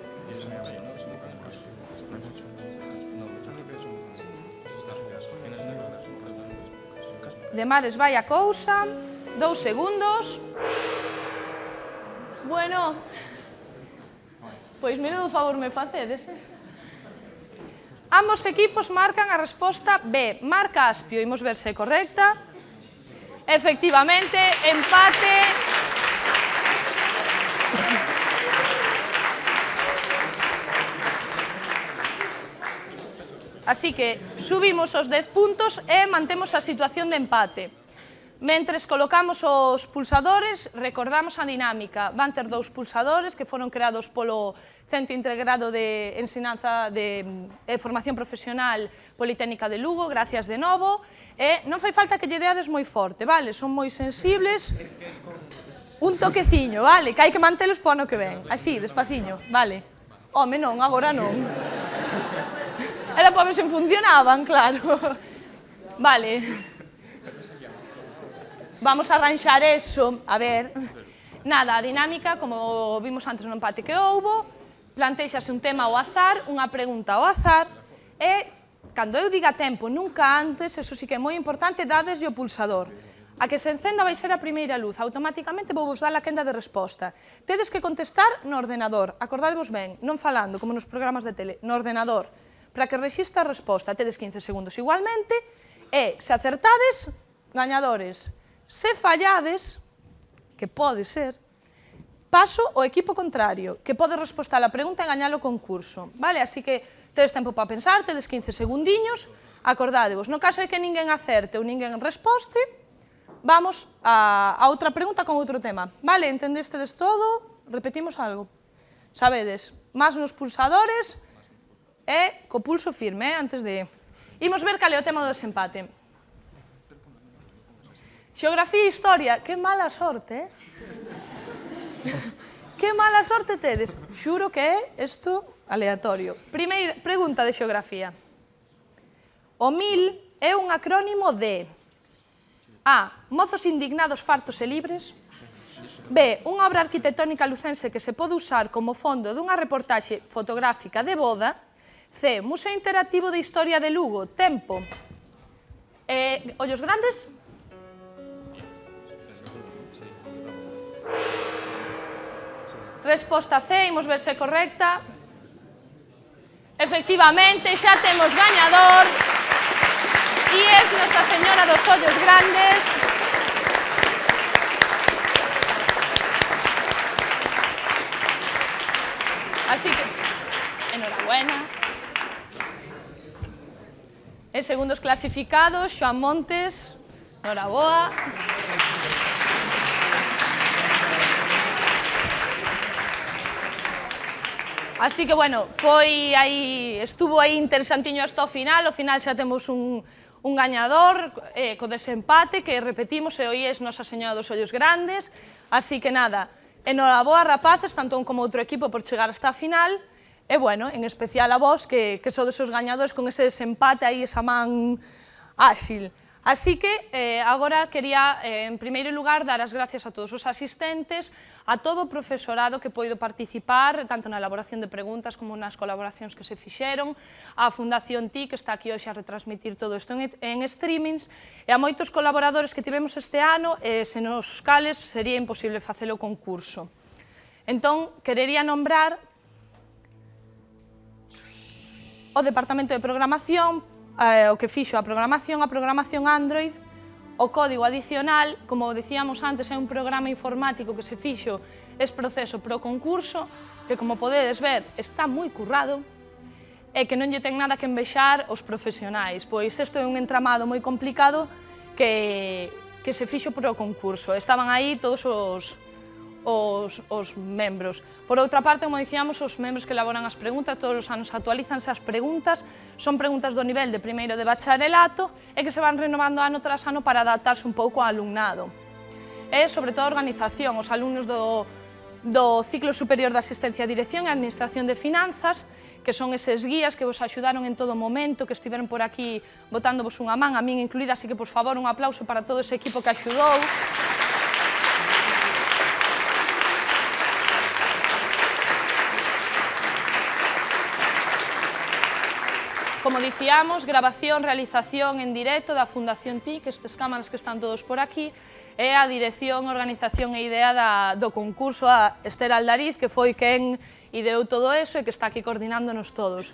De mares vai a cousa. 2 segundos. Bueno, pois menudo favor me facedes, Ambos equipos marcan a resposta B, Mar Caspio. Imos ver se é correcta. Efectivamente, empate. Así que subimos os 10 puntos e mantemos a situación de empate. Mentres colocamos os pulsadores, recordamos a dinámica. Van ter 2 pulsadores que foron creados polo Centro Integrado de Ensinanza de Formación Profesional Politécnica de Lugo, gracias de novo. E non fai falta que lle deades moi forte, vale? Son moi sensibles. Un toqueciño, vale? Que hai que mantelos para o ano que ven. Así, despaciño, vale? Home, non, agora non. Era para ver se funcionaban, claro. Vale. Vamos a arranxar eso, a ver. Nada, a dinámica, como vimos antes no empate que houbo, plantexase un tema ao azar, unha pregunta ao azar, e, cando eu diga tempo, nunca antes, eso sí que é moi importante, dadeslle o pulsador. A que se encenda vai ser a primeira luz, automáticamente vou vos dar a quenda de resposta. Tedes que contestar no ordenador, acordadevos ben, non falando, como nos programas de tele, no ordenador. Para que rexista a resposta, tedes 15 segundos igualmente, e, se acertades, gañadores. Se fallades, que pode ser, paso ao equipo contrario, que pode respostar a pregunta e gañar o concurso. Vale? Así que tedes tempo para pensar, tedes 15 segundiños, acordádevos. No caso de que ninguén acerte ou ninguén resposte, vamos a outra pregunta con outro tema. Vale? Entendestedes todo? Repetimos algo. Sabedes, máis nos pulsadores e co pulso firme, antes de... Imos ver cal é o tema do desempate. Xeografía e historia, que mala sorte, Que mala sorte tedes. Xuro que é isto aleatorio. Primeira pregunta de xeografía. O MIL é un acrónimo de A. Mozos indignados, fartos e libres. B. Unha obra arquitectónica lucense que se pode usar como fondo dunha reportaxe fotográfica de boda. C. Museo Interactivo de Historia de Lugo. Tempo. Ollos grandes. Resposta C, imos ver se é correcta. Efectivamente, xa temos gañador. E é Nosa Señora dos Ollos Grandes. Así que, enhorabuena. E segundos clasificados, Xoan Montes, enhoraboa. Así que, bueno, estuvo aí interesantiño hasta o final xa temos un gañador co desempate, que repetimos, e hoy é Nosa Señora dos Ollos Grandes, así que nada, enhoraboa rapaces, tanto un como outro equipo por chegar hasta a final, e bueno, en especial a vos, que sodes os gañadores con ese desempate aí, esa man áxil. Así que agora quería, en primeiro lugar, dar as gracias a todos os asistentes, a todo o profesorado que poido participar, tanto na elaboración de preguntas como nas colaboracións que se fixeron, a Fundación TI, que está aquí hoxe a retransmitir todo isto en streamings, e a moitos colaboradores que tivemos este ano, sen os cales sería imposible facelo o concurso. Entón, querería nombrar o Departamento de Programación, o que fixo a programación Android, o código adicional, como dicíamos antes, é un programa informático que se fixo este proceso pro concurso, que como podedes ver está moi currado, e que non lle ten nada que envexar os profesionais, pois isto é un entramado moi complicado que se fixo pro concurso. Estaban aí todos os membros. Por outra parte, como dicíamos, os membros que elaboran as preguntas, todos os anos actualizanse as preguntas, son preguntas do nivel de primeiro de bacharelato e que se van renovando ano tras ano para adaptarse un pouco ao alumnado. E, sobre todo, a organización, os alumnos do ciclo superior de asistencia a dirección e administración de finanzas, que son eses guías que vos axudaron en todo momento, que estiveron por aquí botándovos unha man, a min incluída, así que, por favor, un aplauso para todo ese equipo que axudou. Como dicíamos, grabación, realización en directo da Fundación TI, que estes cámaras que están todos por aquí, e a dirección, organización e idea do concurso a Esther Aldariz, que foi quen ideou todo eso e que está aquí coordinándonos todos.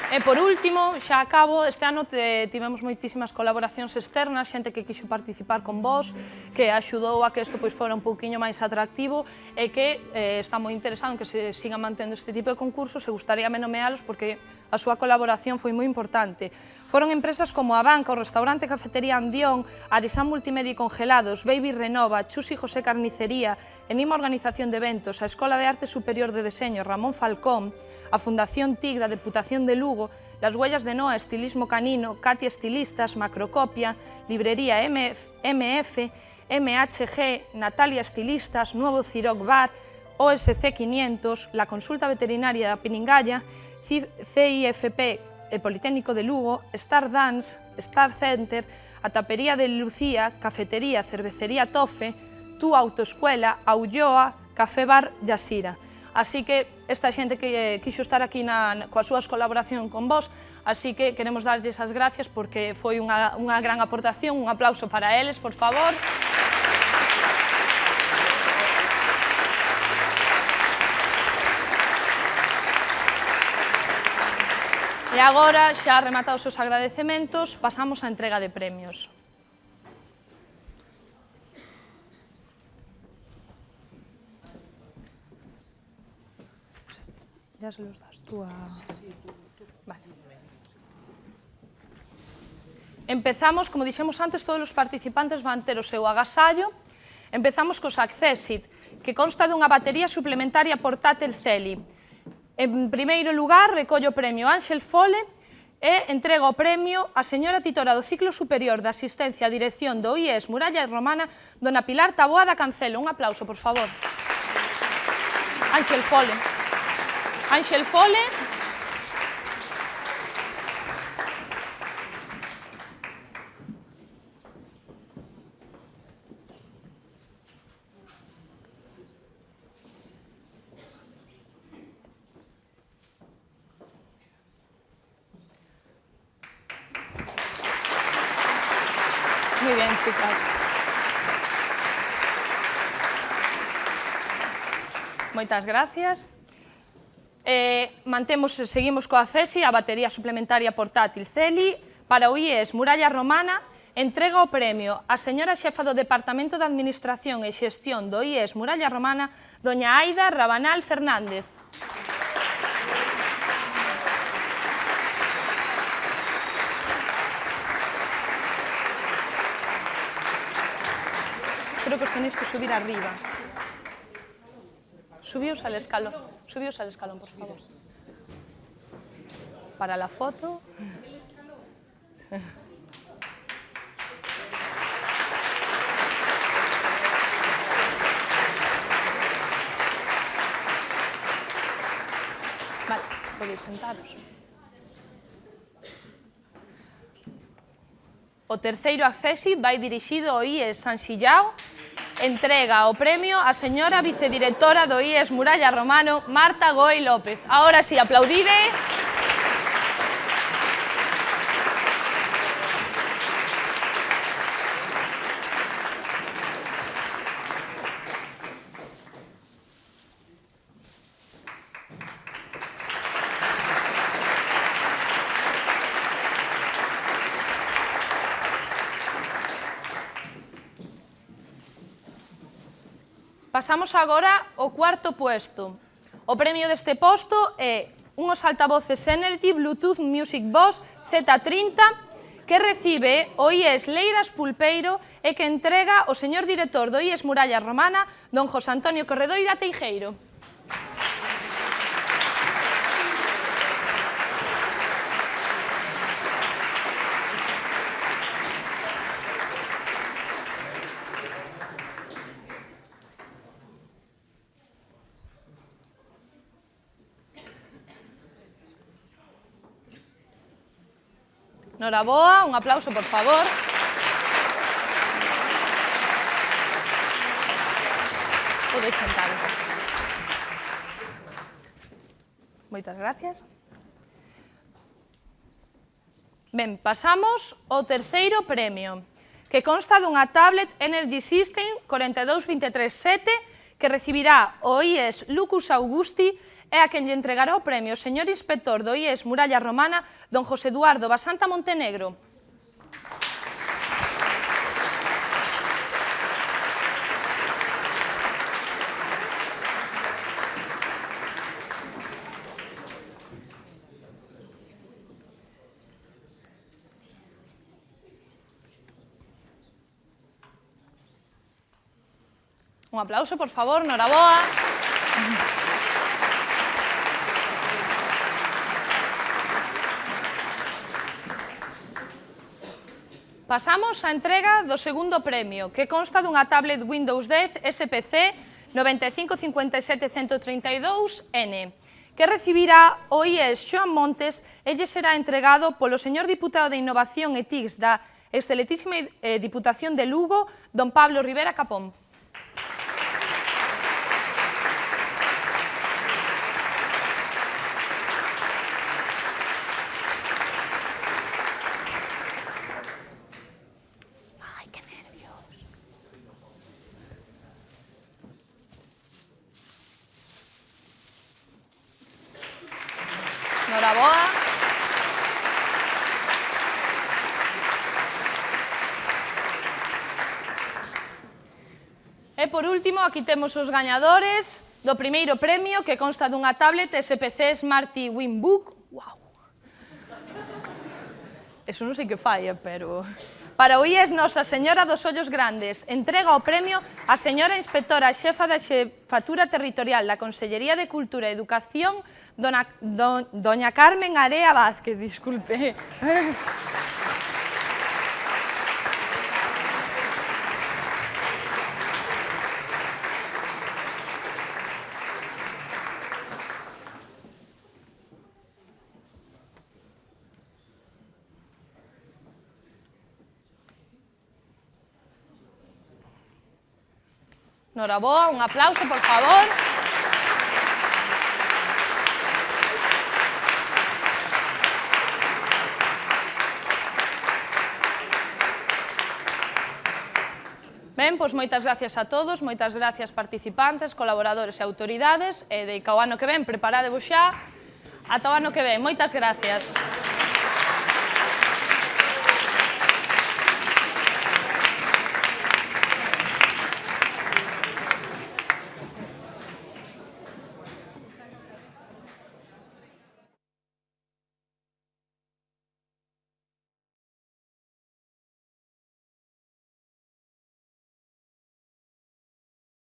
E por último, xa acabo, este ano tivemos moitísimas colaboracións externas, xente que quixo participar con vos, que axudou a que isto fora un pouquiño máis atractivo e que está moi interesado en que se siga mantendo este tipo de concursos e gustaríame nomealos porque a súa colaboración foi moi importante. Foron empresas como a Banca, o Restaurante Cafetería Andión, Arisán Multimedia e Congelados, Baby Renova, Chus y José Carnicería, Enima Organización de Eventos, a Escola de Arte Superior de Deseño Ramón Falcón, a Fundación TIC da Deputación de Lugo, Las Huellas de Noa, Estilismo Canino, Katia Estilistas, Macrocopia, Librería MF, MHG, Natalia Estilistas, Nuevo Ciroc Bar, OSC 500, la Consulta Veterinaria da Piningalla, CIFP, el Politécnico de Lugo, Star Dance, Star Center, a Tapería de Lucía, Cafetería, Cervecería Tofe, Tu Autoescuela, Aulloa, Café Bar Yasira. Así que esta xente que quixo estar aquí coas súas colaboracións con vos, así que queremos darlles as gracias porque foi unha gran aportación, un aplauso para eles, por favor. E agora, xa rematados os agradecementos, pasamos á entrega de premios. Ya se los das tú a... Vale. Empezamos, como dixemos antes, todos os participantes van ter o seu agasallo. Empezamos cos Accessit, que consta dunha batería suplementaria portátil Celi. En primeiro lugar, recollo o premio Ángel Fole, e entrega o premio a señora titora do ciclo superior de asistencia a dirección do IES Muralla Romana, dona Pilar Taboada Cancelo. Un aplauso, por favor. Ángel Fole. Ángel Fole. Muy bien, chicas. Moitas gracias. Seguimos coa CESI, a batería suplementaria portátil CELI. Para o IES Muralla Romana, entrega o premio a señora xefa do Departamento de Administración e Xestión do IES Muralla Romana, doña Aida Rabanal Fernández. Creo que os tenéis que subir arriba. Subíos al escalón, por favor. Para la foto. Vale, podéis sentaros. O terceiro accesi vai dirixido ao IES San Xillao. Entrega o premio a señora vicedirectora do IES Muralla Romano, Marta Goi López. Ahora sí, aplaudide. Pasamos agora ao cuarto puesto. O premio deste posto é unos altavoces Energy Bluetooth Music Box Z30 que recibe o IES Leiras Pulpeiro e que entrega o señor director do IES Muralla Romana, don José Antonio Corredoira Teijeiro. Noraboa, un aplauso, por favor. Podéis sentaros. Moitas gracias. Ben, pasamos ao terceiro premio, que consta dunha tablet Energy System 42237 que recibirá o IES Lucus Augusti e a quen lle entregará o premio o señor inspector do IES Muralla Romana, don José Eduardo Basanta Montenegro. Un aplauso, por favor, noraboa. Pasamos á entrega do segundo premio, que consta dunha tablet Windows 10 SPC 9557132N, que recibirá o IES Xoan Montes e lle será entregado polo señor diputado de Innovación e TICS da excelentísima Diputación de Lugo, don Pablo Rivera Capón. Noraboa. E por último, aquí temos os gañadores do primeiro premio, que consta dunha tablet SPC Smart Winbook. Wow. Eso non sei que falla, pero... Para o IES Nosa Señora dos Ollos Grandes, entrega o premio a señora inspectora xefa da Xefatura Territorial da Consellería de Cultura e Educación, Doña Carmen Area Vázquez, disculpe. Noraboa, un aplauso, por favor. Ben, pois moitas gracias a todos, moitas gracias participantes, colaboradores e autoridades, e de que ao ano que ven preparadevos xa ata o ano que ven. Moitas gracias.